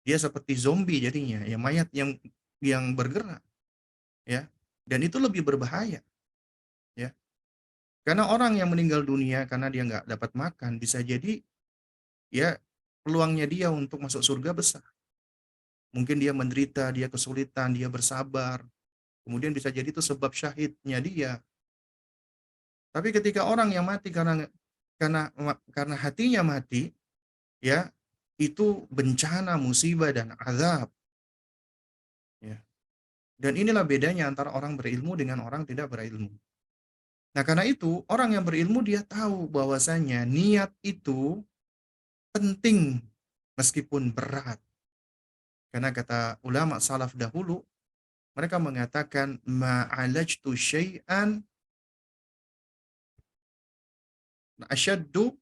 Dia seperti zombie jadinya, ya mayat yang bergerak. Ya. Dan itu lebih berbahaya. Ya. Karena orang yang meninggal dunia karena dia nggak dapat makan, bisa jadi ya peluangnya dia untuk masuk surga besar. Mungkin dia menderita, dia kesulitan, dia bersabar. Kemudian bisa jadi itu sebab syahidnya dia. Tapi ketika orang yang mati karena hatinya mati, ya itu bencana, musibah dan azab. Ya. Dan inilah bedanya antara orang berilmu dengan orang tidak berilmu. Nah, karena itu orang yang berilmu dia tahu bahwasanya niat itu penting meskipun berat. Karena kata ulama salaf dahulu, mereka mengatakan ma'alajtu syai'an asyaddu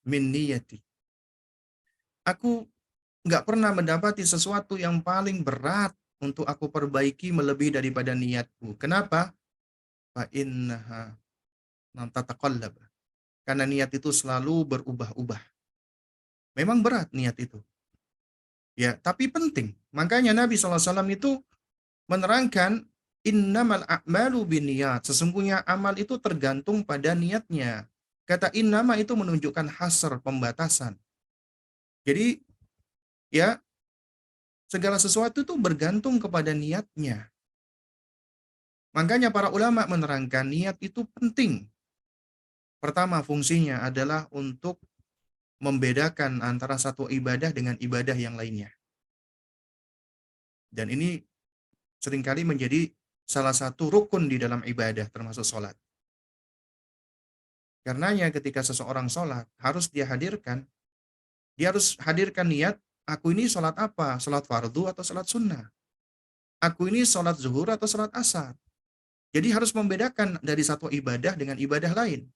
min niyati. Aku nggak pernah mendapati sesuatu yang paling berat untuk aku perbaiki melebihi daripada niatku. Kenapa? Fa innaha tataqallab. Karena niat itu selalu berubah-ubah. Memang berat niat itu. Ya, tapi penting. Makanya Nabi SAW itu menerangkan innamal a'malu binniyat. Sesungguhnya amal itu tergantung pada niatnya. Kata innama itu menunjukkan hasr, pembatasan. Jadi ya segala sesuatu itu bergantung kepada niatnya. Makanya para ulama menerangkan niat itu penting. Pertama fungsinya adalah untuk membedakan antara satu ibadah dengan ibadah yang lainnya. Dan ini seringkali menjadi salah satu rukun di dalam ibadah termasuk sholat. Karenanya ketika seseorang sholat harus dia harus hadirkan niat, aku ini sholat apa? Sholat fardu atau sholat sunnah? Aku ini sholat zuhur atau sholat asar? Jadi harus membedakan dari satu ibadah dengan ibadah lain.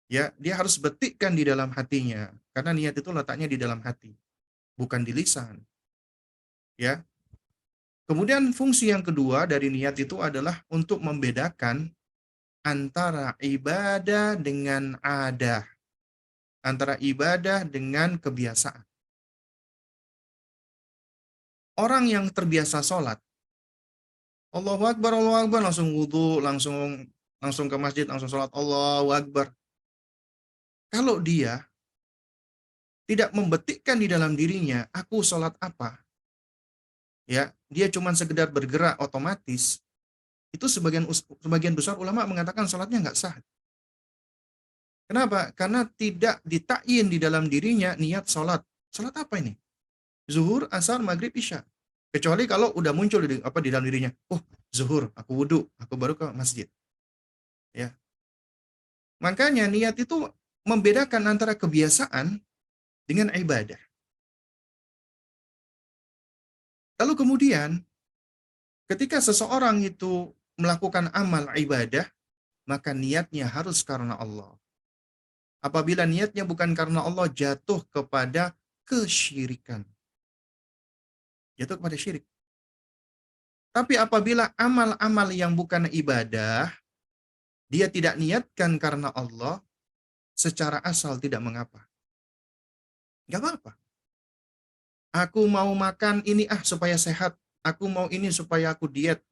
Ya, dia harus betikkan di dalam hatinya. Karena niat itu letaknya di dalam hati, bukan di lisan. Ya. Kemudian fungsi yang kedua dari niat itu adalah untuk membedakan antara ibadah dengan adah, antara ibadah dengan kebiasaan. Orang yang terbiasa sholat, Allahu Akbar, langsung wudhu, langsung langsung ke masjid, langsung sholat, Allahu Akbar. Kalau dia tidak membetikkan di dalam dirinya, aku sholat apa, ya, dia cuma sekedar bergerak otomatis, itu sebagian besar ulama mengatakan sholatnya nggak sah. Kenapa? Karena tidak ditakyin di dalam dirinya niat sholat. Sholat apa ini? Zuhur, asar, maghrib, isya. Kecuali kalau udah muncul di dalam dirinya. Oh, zuhur, aku wudhu, aku baru ke masjid. Ya. Makanya niat itu membedakan antara kebiasaan dengan ibadah. Lalu kemudian, ketika seseorang itu melakukan amal ibadah, maka niatnya harus karena Allah. Apabila niatnya bukan karena Allah, jatuh kepada kesyirikan. Jatuh kepada syirik. Tapi apabila amal-amal yang bukan ibadah, dia tidak niatkan karena Allah, secara asal tidak mengapa. Gak apa-apa. Aku mau makan ini supaya sehat. Aku mau ini supaya aku diet.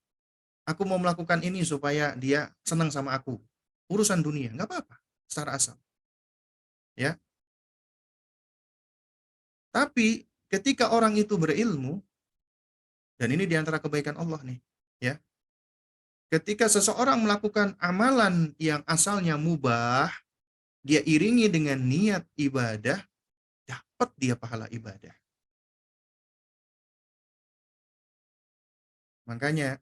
Aku mau melakukan ini supaya dia senang sama aku. Urusan dunia, gak apa-apa. Secara asal. Ya. Tapi ketika orang itu berilmu, dan ini diantara kebaikan Allah nih. Ya. Ketika seseorang melakukan amalan yang asalnya mubah, dia iringi dengan niat ibadah, dapat dia pahala ibadah. Makanya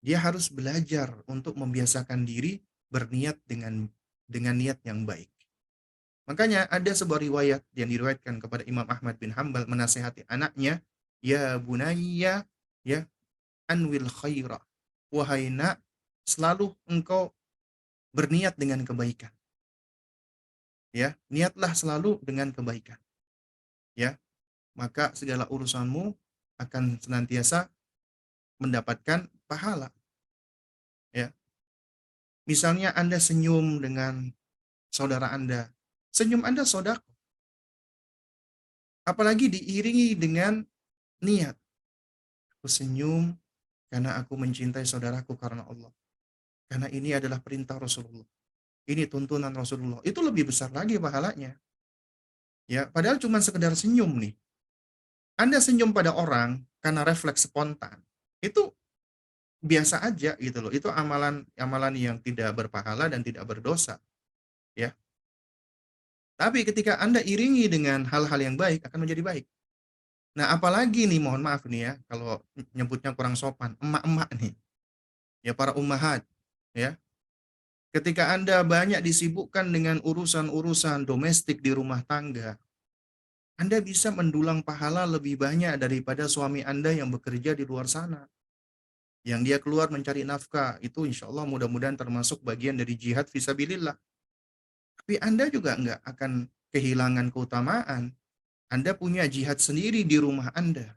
dia harus belajar untuk membiasakan diri berniat dengan niat yang baik. Makanya ada sebuah riwayat yang diriwayatkan kepada Imam Ahmad bin Hambal menasihati anaknya, ya bunayya, ya anwil khaira. Wahai nak, selalu engkau berniat dengan kebaikan. Ya, niatlah selalu dengan kebaikan. Ya, maka segala urusanmu akan senantiasa mendapatkan pahala. Ya. Misalnya Anda senyum dengan saudara Anda. Senyum Anda sedekah. Apalagi diiringi dengan niat. Aku senyum karena aku mencintai saudaraku karena Allah. Karena ini adalah perintah Rasulullah. Ini tuntunan Rasulullah. Itu lebih besar lagi pahalanya. Ya, padahal cuma sekedar senyum nih. Anda senyum pada orang karena refleks spontan. Itu biasa aja gitu loh. Itu amalan yang tidak berpahala dan tidak berdosa, ya. Tapi ketika Anda iringi dengan hal-hal yang baik akan menjadi baik. Nah, apalagi nih mohon maaf nih ya kalau nyebutnya kurang sopan, emak-emak nih. Ya para ummahat, ya. Ketika Anda banyak disibukkan dengan urusan-urusan domestik di rumah tangga, Anda bisa mendulang pahala lebih banyak daripada suami Anda yang bekerja di luar sana. Yang dia keluar mencari nafkah, itu insya Allah mudah-mudahan termasuk bagian dari jihad fisabilillah. Tapi Anda juga nggak akan kehilangan keutamaan. Anda punya jihad sendiri di rumah Anda.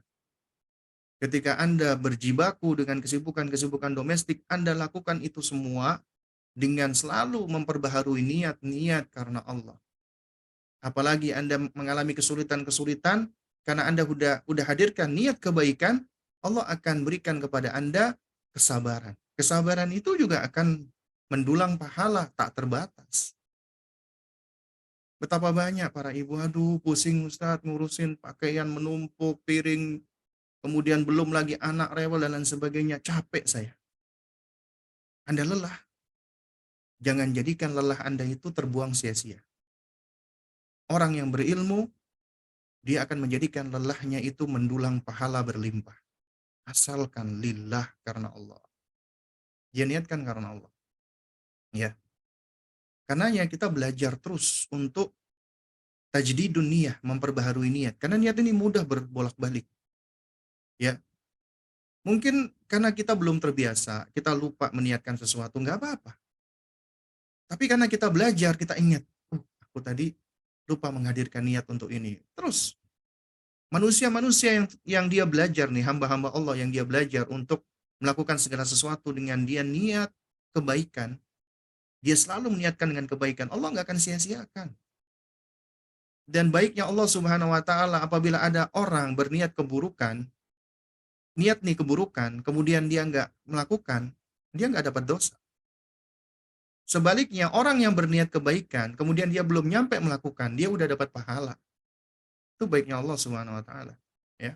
Ketika Anda berjibaku dengan kesibukan-kesibukan domestik, Anda lakukan itu semua dengan selalu memperbaharui niat-niat karena Allah. Apalagi Anda mengalami kesulitan-kesulitan, karena Anda udah hadirkan niat kebaikan, Allah akan berikan kepada Anda kesabaran. Kesabaran itu juga akan mendulang pahala tak terbatas. Betapa banyak para ibu, aduh pusing Ustadz ngurusin pakaian menumpuk, piring, kemudian belum lagi anak rewel dan lain sebagainya. Capek saya. Anda lelah. Jangan jadikan lelah Anda itu terbuang sia-sia. Orang yang berilmu, dia akan menjadikan lelahnya itu mendulang pahala berlimpah. Asalkan lillah karena Allah. Dia niatkan karena Allah. Ya. Karenanya kita belajar terus untuk tajdidun niyah, memperbaharui niat. Karena niat ini mudah berbolak-balik. Ya. Mungkin karena kita belum terbiasa, kita lupa meniatkan sesuatu, nggak apa-apa. Tapi karena kita belajar, kita ingat, aku tadi lupa menghadirkan niat untuk ini. Terus Manusia-manusia yang dia belajar nih, hamba-hamba Allah yang dia belajar untuk melakukan segala sesuatu dengan dia niat kebaikan, dia selalu meniatkan dengan kebaikan, Allah nggak akan sia-siakan. Dan baiknya Allah Subhanahu wa taala apabila ada orang berniat keburukan, niat nih keburukan, kemudian dia nggak melakukan, dia nggak dapat dosa. Sebaliknya orang yang berniat kebaikan, kemudian dia belum nyampe melakukan, dia udah dapat pahala. Itu baiknya Allah Subhanahu wa taala, ya.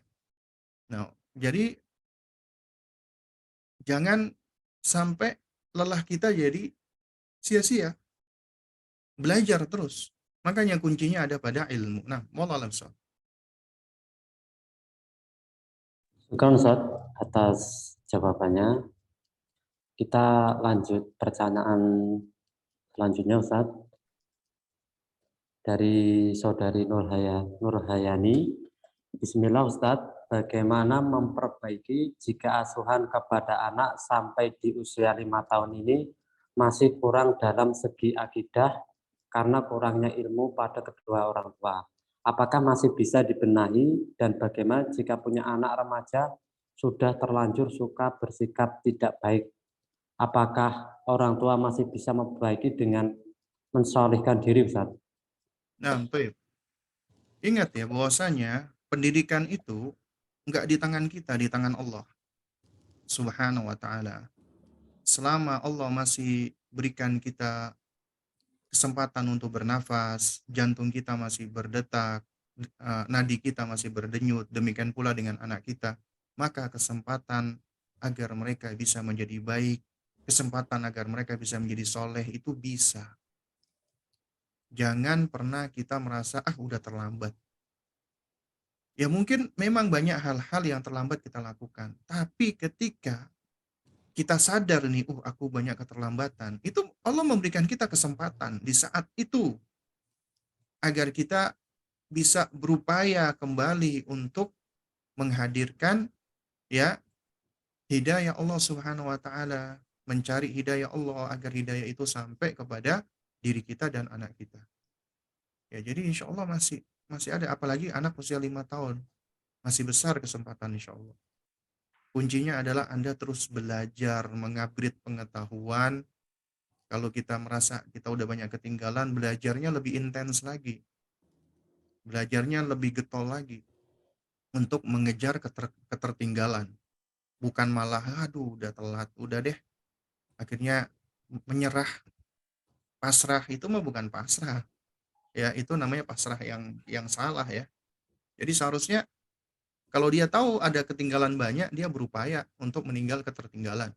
Nah, jadi jangan sampai lelah kita jadi sia-sia, belajar terus. Makanya kuncinya ada pada ilmu. Nah, wallahu a'lam bishawab.
Syukran Ustaz atas jawabannya. Kita lanjut pertanyaan selanjutnya Ustaz. Dari saudari Nurhayani. Bismillah Ustaz, bagaimana memperbaiki jika asuhan kepada anak sampai di usia 5 tahun ini masih kurang dalam segi akidah karena kurangnya ilmu pada kedua orang tua. Apakah masih bisa dibenahi dan bagaimana jika punya anak remaja sudah terlanjur suka bersikap tidak baik? Apakah orang tua masih bisa memperbaiki dengan mensolihkan diri Ustaz?
Nah, baik. Ingat ya bahwasanya pendidikan itu enggak di tangan kita, di tangan Allah Subhanahu wa taala. Selama Allah masih berikan kita kesempatan untuk bernafas, jantung kita masih berdetak, nadi kita masih berdenyut, demikian pula dengan anak kita, maka kesempatan agar mereka bisa menjadi baik, kesempatan agar mereka bisa menjadi soleh itu bisa. Jangan pernah kita merasa, udah terlambat. Ya mungkin memang banyak hal-hal yang terlambat kita lakukan. Tapi ketika kita sadar nih, aku banyak keterlambatan. Itu Allah memberikan kita kesempatan di saat itu. Agar kita bisa berupaya kembali untuk menghadirkan ya hidayah Allah Subhanahu wa taala, mencari hidayah Allah agar hidayah itu sampai kepada diri kita dan anak kita. Ya, jadi insya Allah masih ada, apalagi anak usia 5 tahun. Masih besar kesempatan insya Allah. Kuncinya adalah Anda terus belajar, mengupgrade pengetahuan. Kalau kita merasa kita udah banyak ketinggalan, belajarnya lebih intens lagi. Belajarnya lebih getol lagi untuk mengejar ketertinggalan. Bukan malah, udah telat, udah deh. Akhirnya menyerah, pasrah, itu mah bukan pasrah. Ya, itu namanya pasrah yang salah ya. Jadi seharusnya kalau dia tahu ada ketinggalan banyak, dia berupaya untuk meninggal ketertinggalan.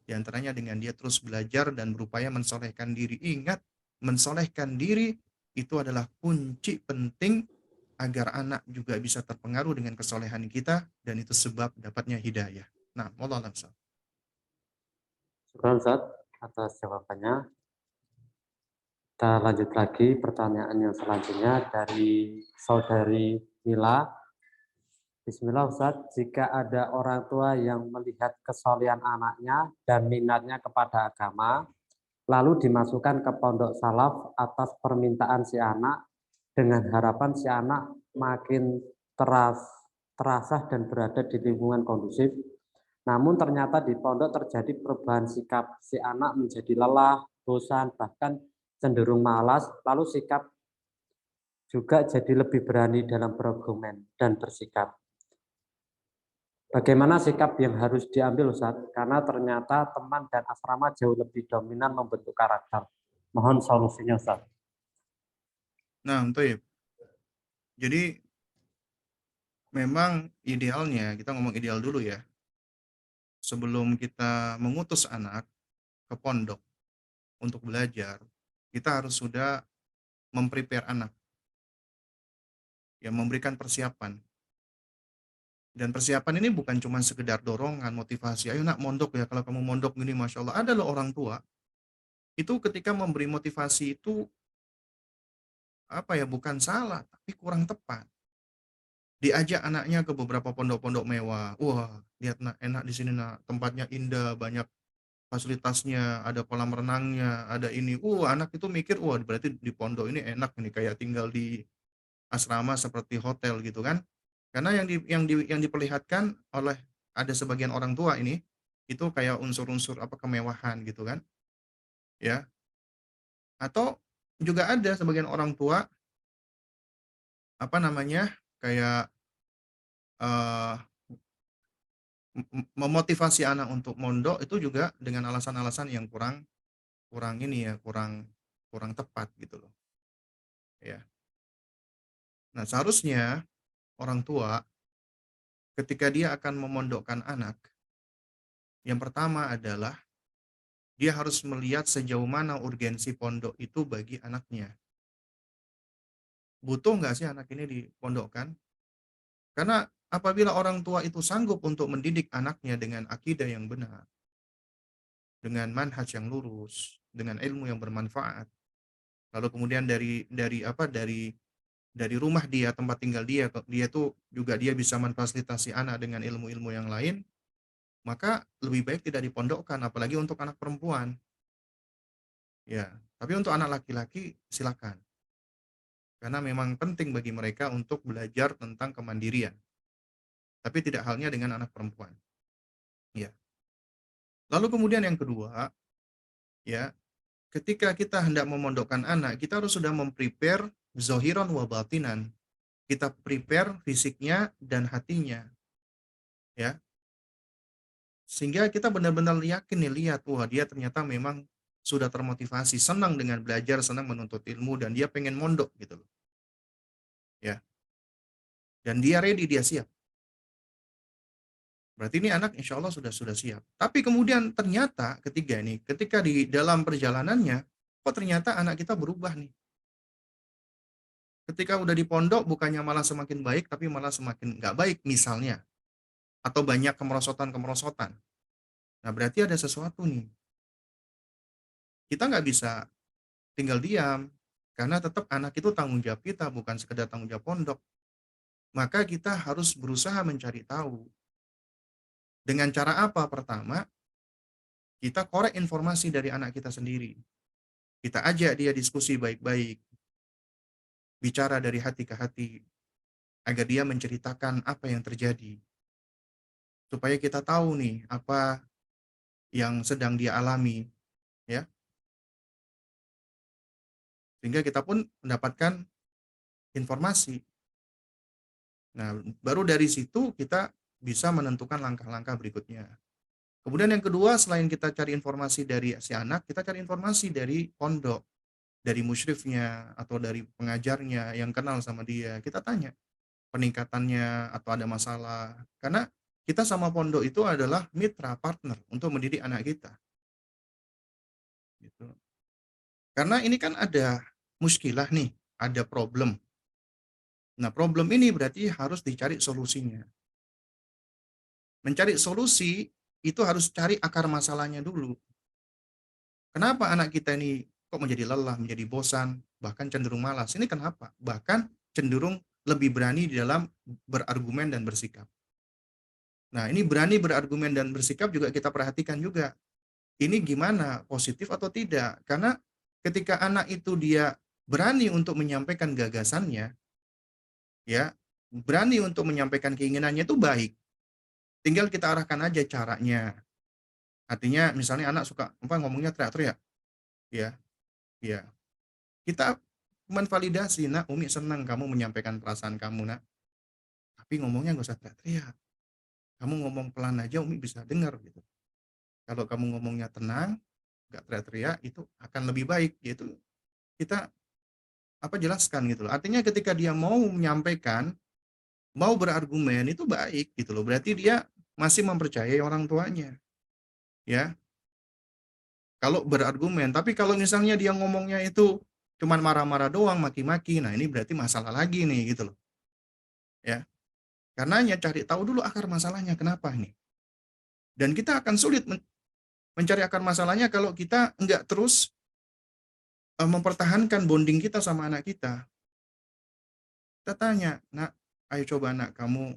Di antaranya dengan dia terus belajar dan berupaya mensolehkan diri. Ingat, mensolehkan diri itu adalah kunci penting agar anak juga bisa terpengaruh dengan kesolehan kita, dan itu sebab dapatnya hidayah. Nah, wallahu a'lam bishawab.
Syukran Ustaz atas jawabannya. Kita lanjut lagi pertanyaan yang selanjutnya dari saudari Mila. Bismillah Ustaz, jika ada orang tua yang melihat kesolehan anaknya dan minatnya kepada agama, lalu dimasukkan ke pondok salaf atas permintaan si anak dengan harapan si anak makin terasah dan berada di lingkungan kondusif. Namun ternyata di pondok terjadi perubahan sikap, si anak menjadi lelah, bosan, bahkan cenderung malas, lalu sikap juga jadi lebih berani dalam berargumen dan bersikap. Bagaimana sikap yang harus diambil Ustaz? Karena ternyata teman dan asrama jauh lebih dominan membentuk karakter. Mohon solusinya Ustaz.
Nah, baik. Jadi memang idealnya, kita ngomong ideal dulu ya. Sebelum kita mengutus anak ke pondok untuk belajar, kita harus sudah memprepare anak. Ya, memberikan persiapan. Dan persiapan ini bukan cuma sekedar dorongan, motivasi. Ayo nak mondok ya, kalau kamu mondok gini, Masya Allah. Ada loh orang tua, itu ketika memberi motivasi itu, bukan salah, tapi kurang tepat. Diajak anaknya ke beberapa pondok-pondok mewah. Wah, lihat nak, enak di sini nak, tempatnya indah, banyak fasilitasnya, ada kolam renangnya, ada ini. Anak itu mikir, berarti di pondok ini enak nih, kayak tinggal di asrama seperti hotel gitu kan. Karena yang diperlihatkan oleh ada sebagian orang tua ini, itu kayak unsur-unsur apa, kemewahan gitu kan, ya. Atau juga ada sebagian orang tua, apa namanya, kayak, eee, memotivasi anak untuk mondok itu juga dengan alasan-alasan yang kurang kurang ini ya, kurang kurang tepat gitu loh, ya. Nah, seharusnya orang tua ketika dia akan memondokkan anak, yang pertama adalah dia harus melihat sejauh mana urgensi pondok itu bagi anaknya. Butuh nggak sih anak ini dipondokkan? Karena apabila orang tua itu sanggup untuk mendidik anaknya dengan akidah yang benar, dengan manhaj yang lurus, dengan ilmu yang bermanfaat, lalu kemudian dari rumah dia, tempat tinggal dia, dia tuh juga dia bisa memfasilitasi anak dengan ilmu-ilmu yang lain, maka lebih baik tidak dipondokkan, apalagi untuk anak perempuan. Ya, tapi untuk anak laki-laki silakan. Karena memang penting bagi mereka untuk belajar tentang kemandirian. Tapi tidak halnya dengan anak perempuan. Ya. Lalu kemudian yang kedua, ya, ketika kita hendak memondokkan anak, kita harus sudah memprepare zohiron wa batinan. Kita prepare fisiknya dan hatinya, ya. Sehingga kita benar-benar yakin nih, lihat, wah dia ternyata memang sudah termotivasi, senang dengan belajar, senang menuntut ilmu, dan dia pengen mondok gitu loh. Ya. Dan dia ready, dia siap. Berarti ini anak insya Allah sudah siap. Tapi kemudian ternyata ketika di dalam perjalanannya, kok ternyata anak kita berubah nih. Ketika udah di pondok bukannya malah semakin baik, tapi malah semakin nggak baik misalnya. Atau banyak kemerosotan-kemerosotan. Nah berarti ada sesuatu nih. Kita nggak bisa tinggal diam. Karena tetap anak itu tanggung jawab kita, bukan sekedar tanggung jawab pondok. Maka kita harus berusaha mencari tahu. Dengan cara apa? Pertama, kita korek informasi dari anak kita sendiri. Kita ajak dia diskusi baik-baik, bicara dari hati ke hati, agar dia menceritakan apa yang terjadi. Supaya kita tahu nih, apa yang sedang dia alami, ya. Sehingga kita pun mendapatkan informasi. Nah, baru dari situ kita bisa menentukan langkah-langkah berikutnya. Kemudian yang kedua, selain kita cari informasi dari si anak, kita cari informasi dari pondok, dari musyrifnya, atau dari pengajarnya yang kenal sama dia. Kita tanya peningkatannya atau ada masalah. Karena kita sama pondok itu adalah mitra, partner untuk mendidik anak kita. Gitu. Karena ini kan ada muskilah nih, ada problem. Nah, problem ini berarti harus dicari solusinya. Mencari solusi itu harus cari akar masalahnya dulu. Kenapa anak kita ini kok menjadi lelah, menjadi bosan, bahkan cenderung malas? Ini kenapa? Bahkan cenderung lebih berani di dalam berargumen dan bersikap. Nah, ini berani berargumen dan bersikap juga kita perhatikan juga. Ini gimana, positif atau tidak? Karena ketika anak itu dia berani untuk menyampaikan gagasannya, ya, berani untuk menyampaikan keinginannya itu baik. Tinggal kita arahkan aja caranya. Artinya misalnya anak suka ngomongnya teriak-teriak, ya, ya. Kita menvalidasi, nak, Umi senang kamu menyampaikan perasaan kamu, nak. Tapi ngomongnya nggak usah teriak-teriak. Kamu ngomong pelan aja, Umi bisa dengar gitu. Kalau kamu ngomongnya tenang, nggak teriak-teriak, itu akan lebih baik. Yaitu kita jelaskan gitu loh. Artinya ketika dia mau menyampaikan, mau berargumen itu baik gitu loh. Berarti dia masih mempercayai orang tuanya. Ya. Kalau berargumen, tapi kalau misalnya dia ngomongnya itu cuman marah-marah doang, maki-maki, nah ini berarti masalah lagi nih gitu loh. Ya. Karenanya cari tahu dulu akar masalahnya kenapa nih. Dan kita akan sulit mencari akar masalahnya kalau kita enggak terus mempertahankan bonding kita sama anak kita. Kita tanya, nak, ayo coba nak kamu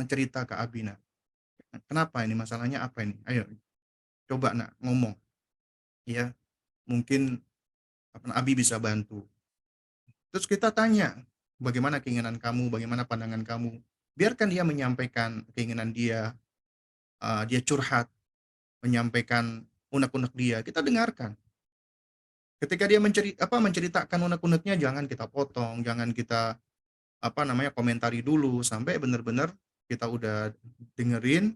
cerita ke Abi, nak. Kenapa ini, masalahnya apa ini? Ayo coba nak ngomong. Ya, mungkin Abi bisa bantu. Terus kita tanya, bagaimana keinginan kamu, bagaimana pandangan kamu. Biarkan dia menyampaikan keinginan dia, dia curhat, menyampaikan unek-unek dia, kita dengarkan. Ketika dia menceritakan unek-uneknya, jangan kita potong, jangan kita komentari dulu sampai benar-benar kita udah dengerin,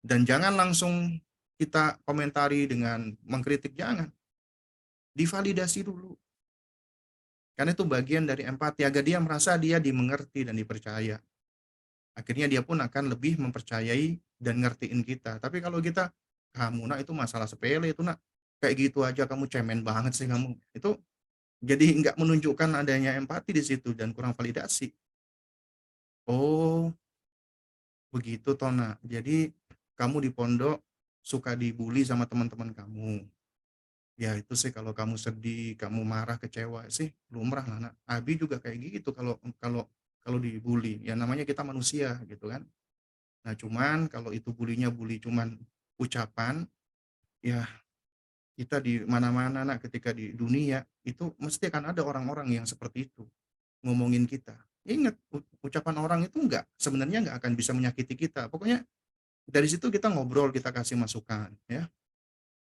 dan jangan langsung kita komentari dengan mengkritik, jangan. Divalidasi dulu. Karena itu bagian dari empati agar dia merasa dia dimengerti dan dipercaya. Akhirnya dia pun akan lebih mempercayai dan ngertiin kita. Tapi kalau kita, kamu nak itu masalah sepele itu nak, kayak gitu aja kamu cemen banget sih kamu. Itu jadi nggak menunjukkan adanya empati di situ dan kurang validasi. Oh, begitu toh nak. Jadi kamu di pondok suka dibully sama teman-teman kamu. Ya itu sih kalau kamu sedih, kamu marah, kecewa sih lumrah lah nak. Abi juga kayak gitu kalau kalau kalau dibully. Ya namanya kita manusia gitu kan. Nah cuman kalau itu bulinya bully cuman ucapan, ya kita di mana-mana nak, ketika di dunia itu mesti akan ada orang-orang yang seperti itu ngomongin kita. Ingat, ucapan orang itu sebenarnya nggak akan bisa menyakiti kita. Pokoknya dari situ kita ngobrol, kita kasih masukan ya.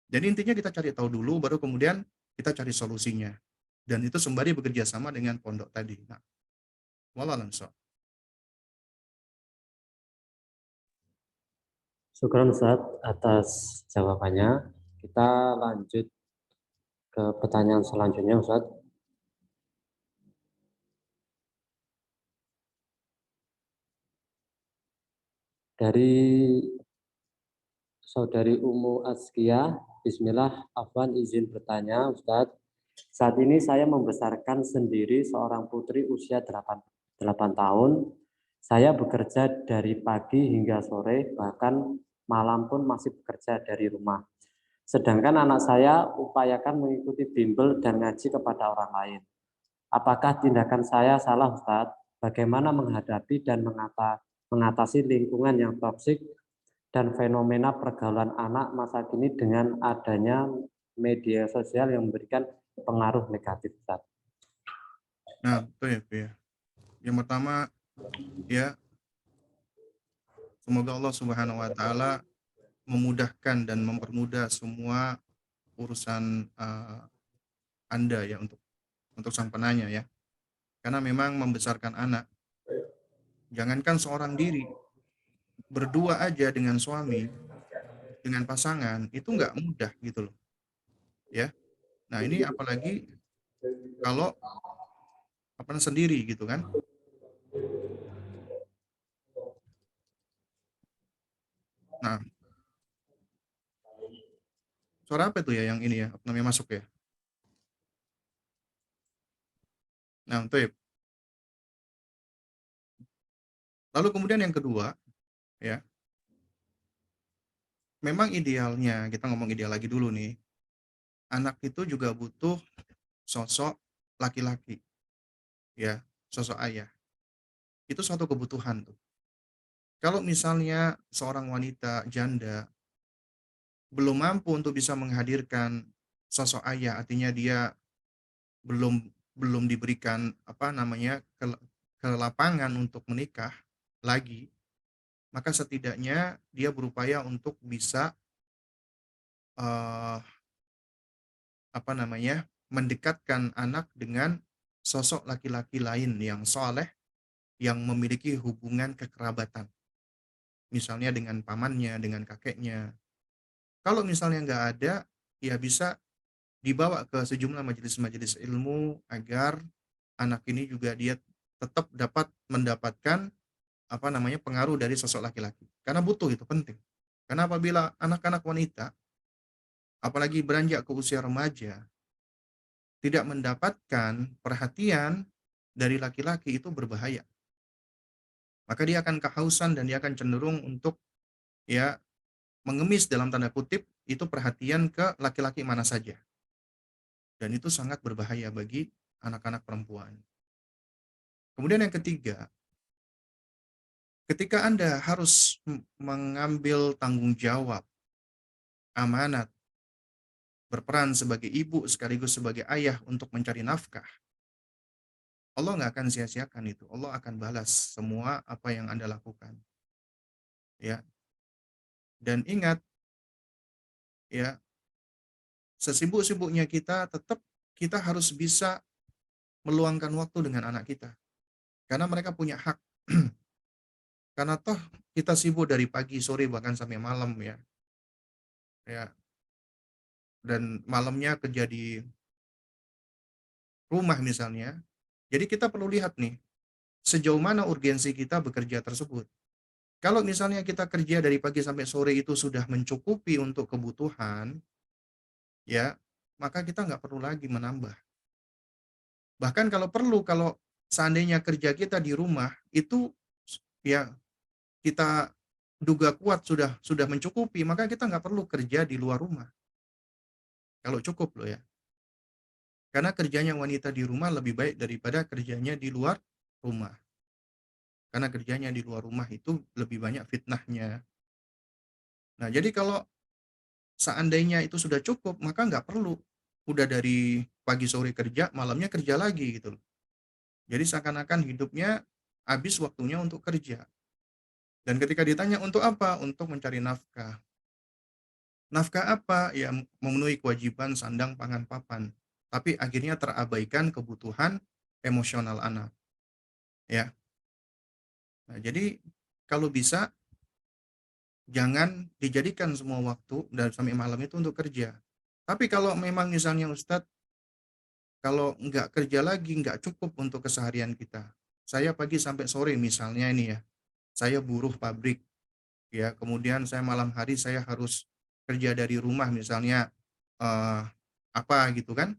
Jadi intinya kita cari tahu dulu, baru kemudian kita cari solusinya. Dan itu sembari bekerja sama dengan pondok tadi. Nah, wallah langsung.
Syukran Ustaz atas jawabannya. Kita lanjut ke pertanyaan selanjutnya Ustaz. Dari Saudari Umu Askia, Bismillah, Afwan izin bertanya Ustaz. Saat ini saya membesarkan sendiri seorang putri usia 8 tahun. Saya bekerja dari pagi hingga sore, bahkan malam pun masih bekerja dari rumah. Sedangkan anak saya upayakan mengikuti bimbel dan ngaji kepada orang lain. Apakah tindakan saya salah Ustaz? Bagaimana menghadapi dan mengatasi lingkungan yang toksik dan fenomena pergaulan anak masa kini dengan adanya media sosial yang memberikan pengaruh negatif Ustaz?
Nah, betul ya, Bu ya. Yang pertama ya, semoga Allah Subhanahu wa taala memudahkan dan mempermudah semua urusan Anda ya, untuk sang penanya ya. Karena memang membesarkan anak, jangankan seorang diri, berdua aja dengan suami, dengan pasangan itu nggak mudah gitu loh ya. Nah ini apalagi kalau sendiri gitu kan. Nah, suara apa itu ya yang ini ya, namanya masuk ya. Nah untuk ya. Lalu kemudian yang kedua ya, memang idealnya, kita ngomong ideal lagi dulu nih, anak itu juga butuh sosok laki-laki ya, sosok ayah. Itu suatu kebutuhan tuh. Kalau misalnya seorang wanita janda belum mampu untuk bisa menghadirkan sosok ayah, artinya dia belum belum diberikan kelapangan untuk menikah lagi, maka setidaknya dia berupaya untuk bisa eh, mendekatkan anak dengan sosok laki-laki lain yang soleh, yang memiliki hubungan kekerabatan, misalnya dengan pamannya, dengan kakeknya. Kalau misalnya nggak ada, ya bisa dibawa ke sejumlah majelis-majelis ilmu agar anak ini juga dia tetap dapat mendapatkan pengaruh dari sosok laki-laki. Karena butuh, itu penting. Karena apabila anak-anak wanita apalagi beranjak ke usia remaja tidak mendapatkan perhatian dari laki-laki, itu berbahaya. Maka dia akan kehausan dan dia akan cenderung untuk ya mengemis dalam tanda kutip itu perhatian ke laki-laki mana saja. Dan itu sangat berbahaya bagi anak-anak perempuan. Kemudian yang ketiga, ketika Anda harus mengambil tanggung jawab, amanat, berperan sebagai ibu sekaligus sebagai ayah untuk mencari nafkah, Allah nggak akan sia-siakan itu. Allah akan balas semua apa yang Anda lakukan. Ya, dan ingat ya, sesibuk-sibuknya kita tetap kita harus bisa meluangkan waktu dengan anak kita. Karena mereka punya hak. Karena toh kita sibuk dari pagi, sore, bahkan sampai malam ya. Ya, dan malamnya kerja di rumah misalnya. Jadi kita perlu lihat nih, sejauh mana urgensi kita bekerja tersebut. Kalau misalnya kita kerja dari pagi sampai sore itu sudah mencukupi untuk kebutuhan, ya, maka kita nggak perlu lagi menambah. Bahkan kalau perlu, kalau seandainya kerja kita di rumah, itu ya kita duga kuat sudah mencukupi, maka kita nggak perlu kerja di luar rumah. Kalau cukup loh ya. Karena kerjanya wanita di rumah lebih baik daripada kerjanya di luar rumah. Karena kerjanya di luar rumah itu lebih banyak fitnahnya. Nah, jadi kalau seandainya itu sudah cukup, maka nggak perlu udah dari pagi sore kerja, malamnya kerja lagi gitu loh. Jadi seakan-akan hidupnya habis waktunya untuk kerja. Dan ketika ditanya untuk apa? Untuk mencari nafkah. Nafkah apa? Ya memenuhi kewajiban sandang pangan papan. Tapi akhirnya terabaikan kebutuhan emosional anak. Ya. Nah, jadi kalau bisa jangan dijadikan semua waktu dan sampai malam itu untuk kerja. Tapi kalau memang misalnya Ustadz, kalau nggak kerja lagi, nggak cukup untuk keseharian kita. Saya pagi sampai sore misalnya ini ya, saya buruh pabrik, ya, kemudian saya malam hari saya harus kerja dari rumah misalnya, eh, apa gitu kan,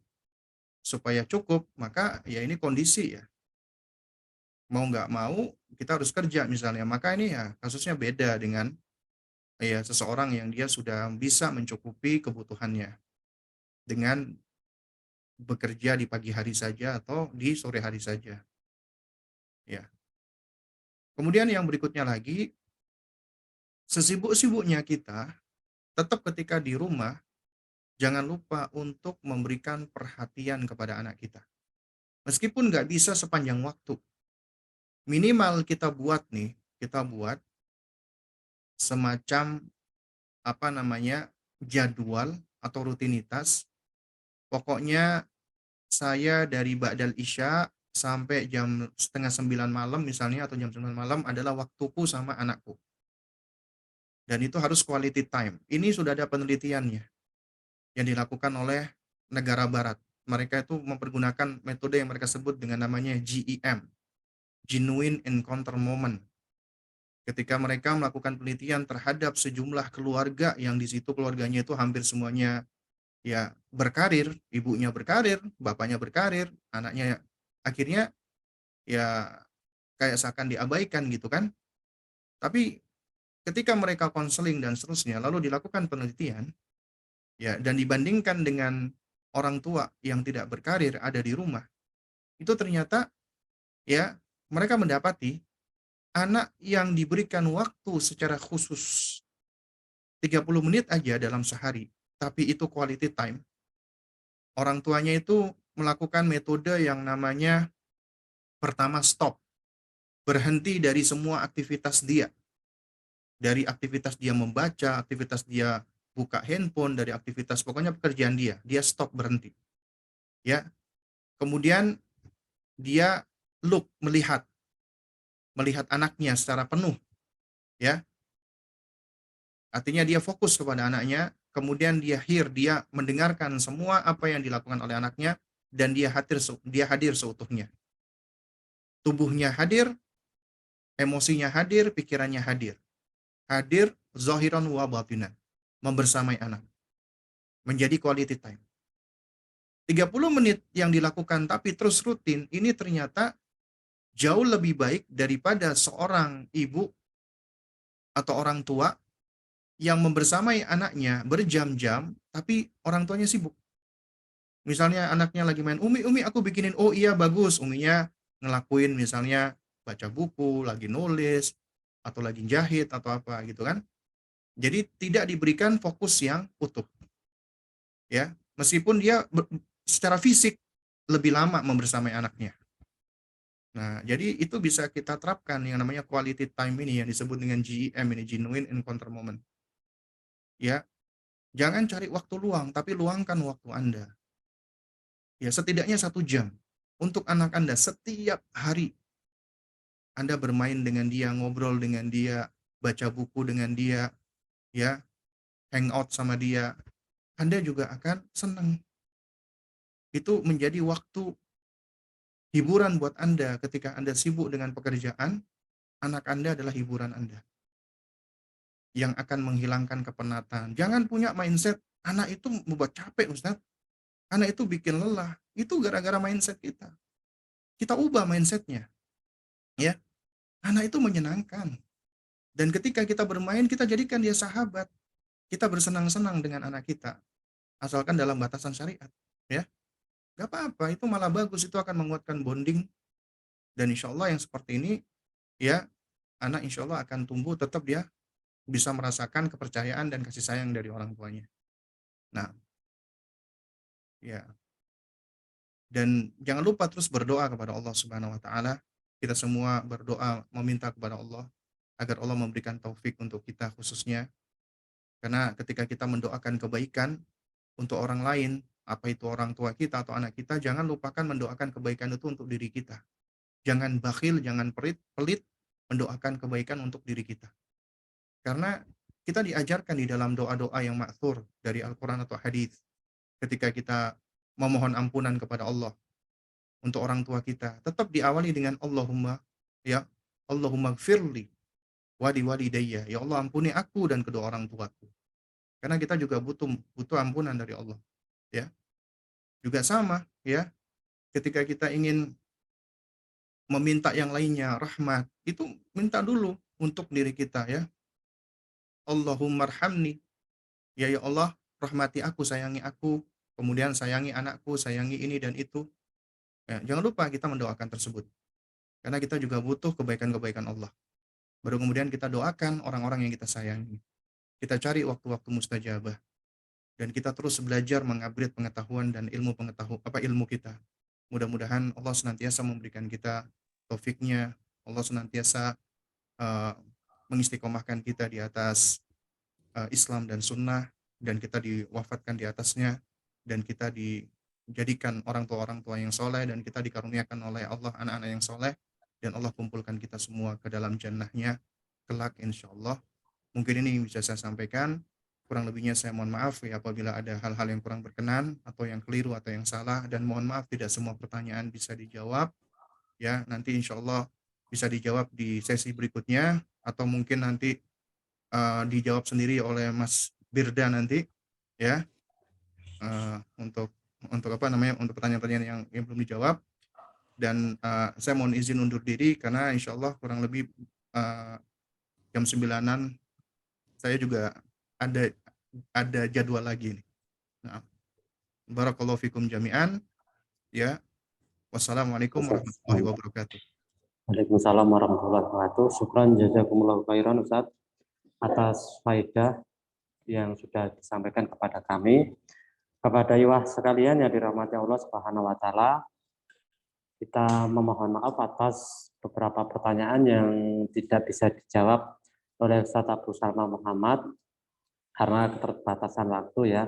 supaya cukup, maka ya ini kondisi ya, mau nggak mau kita harus kerja misalnya, maka ini ya kasusnya beda dengan ya seseorang yang dia sudah bisa mencukupi kebutuhannya dengan bekerja di pagi hari saja atau di sore hari saja. Ya. Kemudian yang berikutnya lagi, sesibuk-sibuknya kita, tetap ketika di rumah, jangan lupa untuk memberikan perhatian kepada anak kita. Meskipun nggak bisa sepanjang waktu, minimal kita buat semacam apa namanya jadwal atau rutinitas. Pokoknya saya dari ba'dal isya sampai jam setengah 9 malam misalnya atau jam 9 malam adalah waktuku sama anakku. Dan itu harus quality time. Ini sudah ada penelitiannya yang dilakukan oleh negara barat. Mereka itu mempergunakan metode yang mereka sebut dengan namanya GEM, Genuine Encounter Moment. Ketika mereka melakukan penelitian terhadap sejumlah keluarga yang di situ keluarganya itu hampir semuanya ya berkarir, ibunya berkarir, bapaknya berkarir, anaknya akhirnya ya kayak seakan diabaikan gitu kan. Tapi ketika mereka konseling dan seterusnya, lalu dilakukan penelitian, ya, dan dibandingkan dengan orang tua yang tidak berkarir ada di rumah, itu ternyata ya mereka mendapati anak yang diberikan waktu secara khusus 30 menit aja dalam sehari, tapi itu quality time. Orang tuanya itu melakukan metode yang namanya pertama stop, berhenti dari semua aktivitas dia. Dari aktivitas dia membaca, aktivitas dia buka handphone, dari aktivitas pokoknya pekerjaan dia stop, berhenti. Ya. Kemudian dia melihat anaknya secara penuh, ya. Artinya dia fokus kepada anaknya, kemudian dia mendengarkan semua apa yang dilakukan oleh anaknya dan dia hadir seutuhnya. Tubuhnya hadir, emosinya hadir, pikirannya hadir. Hadir zahiran wa batinan, membersamai anak. Menjadi quality time. 30 menit yang dilakukan tapi terus rutin, ini ternyata jauh lebih baik daripada seorang ibu atau orang tua yang membersamai anaknya berjam-jam, tapi orang tuanya sibuk. Misalnya anaknya lagi main, Umi aku bikinin, oh iya bagus, Uminya ngelakuin misalnya baca buku, lagi nulis, atau lagi jahit, atau apa gitu kan. Jadi tidak diberikan fokus yang utuh. Ya, meskipun dia secara fisik lebih lama membersamai anaknya. Nah, jadi itu bisa kita terapkan yang namanya quality time ini yang disebut dengan GEM ini, genuine encounter moment. Ya, jangan cari waktu luang, tapi luangkan waktu Anda. Ya, setidaknya 1 jam untuk anak Anda setiap hari. Anda bermain dengan dia, ngobrol dengan dia, baca buku dengan dia, ya, hangout sama dia. Anda juga akan senang. Itu menjadi waktu hiburan buat Anda ketika Anda sibuk dengan pekerjaan, anak Anda adalah hiburan Anda yang akan menghilangkan kepenatan. Jangan punya mindset, anak itu membuat capek, Ustaz. Anak itu bikin lelah. Itu gara-gara mindset kita. Kita ubah mindsetnya. Ya, anak itu menyenangkan. Dan ketika kita bermain, kita jadikan dia sahabat. Kita bersenang-senang dengan anak kita. Asalkan dalam batasan syariat. Ya, gak apa-apa. Itu malah bagus. Itu akan menguatkan bonding. Dan insya Allah yang seperti ini, ya, anak insya Allah akan tumbuh tetap dia bisa merasakan kepercayaan dan kasih sayang dari orang tuanya. Nah, ya. Dan jangan lupa terus berdoa kepada Allah Subhanahu wa taala. Kita semua berdoa meminta kepada Allah agar Allah memberikan taufik untuk kita khususnya. Karena ketika kita mendoakan kebaikan untuk orang lain, apa itu orang tua kita atau anak kita, jangan lupakan mendoakan kebaikan itu untuk diri kita. Jangan bakhil, jangan pelit mendoakan kebaikan untuk diri kita. Karena kita diajarkan di dalam doa-doa yang ma'thur dari Al-Quran atau hadis ketika kita memohon ampunan kepada Allah untuk orang tua kita, tetap diawali dengan Allahumma, ya, Allahumma gfirli wali walidayya, ya Allah ampuni aku dan kedua orang tuaku. Karena kita juga butuh ampunan dari Allah, ya. Juga sama, ya, ketika kita ingin meminta yang lainnya rahmat, itu minta dulu untuk diri kita, ya. Allahumma arhamni, ya Allah rahmati aku, sayangi aku, kemudian sayangi anakku, sayangi ini dan itu. Ya, jangan lupa kita mendoakan tersebut. Karena kita juga butuh kebaikan-kebaikan Allah. Baru kemudian kita doakan orang-orang yang kita sayangi. Kita cari waktu-waktu mustajabah dan kita terus belajar mengupgrade pengetahuan dan ilmu kita. Mudah-mudahan Allah senantiasa memberikan kita taufiknya, Allah senantiasa uh, mengistiqomahkan kita di atas Islam dan sunnah, dan kita diwafatkan di atasnya, dan kita dijadikan orang tua yang soleh, dan kita dikaruniakan oleh Allah anak-anak yang soleh, dan Allah kumpulkan kita semua ke dalam jannahnya kelak insya Allah. Mungkin ini bisa saya sampaikan. Kurang lebihnya saya mohon maaf ya apabila ada hal-hal yang kurang berkenan atau yang keliru atau yang salah, dan mohon maaf tidak semua pertanyaan bisa dijawab. Ya, nanti insya Allah bisa dijawab di sesi berikutnya atau mungkin nanti dijawab sendiri oleh Mas Birda nanti, ya, untuk apa namanya, untuk pertanyaan-pertanyaan yang belum dijawab. Dan saya mohon izin undur diri karena insya Allah kurang lebih jam 9-an saya juga ada jadwal lagi nih. Nah, barakallahu fikum jami'an, ya. Wassalamualaikum warahmatullahi wabarakatuh.
Waalaikumsalam warahmatullahi wabarakatuh. Syukran jazakumullahu khairan Ustaz atas faedah yang sudah disampaikan kepada kami. Kepada ikhwah sekalian yang dirahmati Allah Subhanahu wa taala, kita memohon maaf atas beberapa pertanyaan yang tidak bisa dijawab oleh Ustaz Abu Salma Muhammad karena keterbatasan waktu, ya.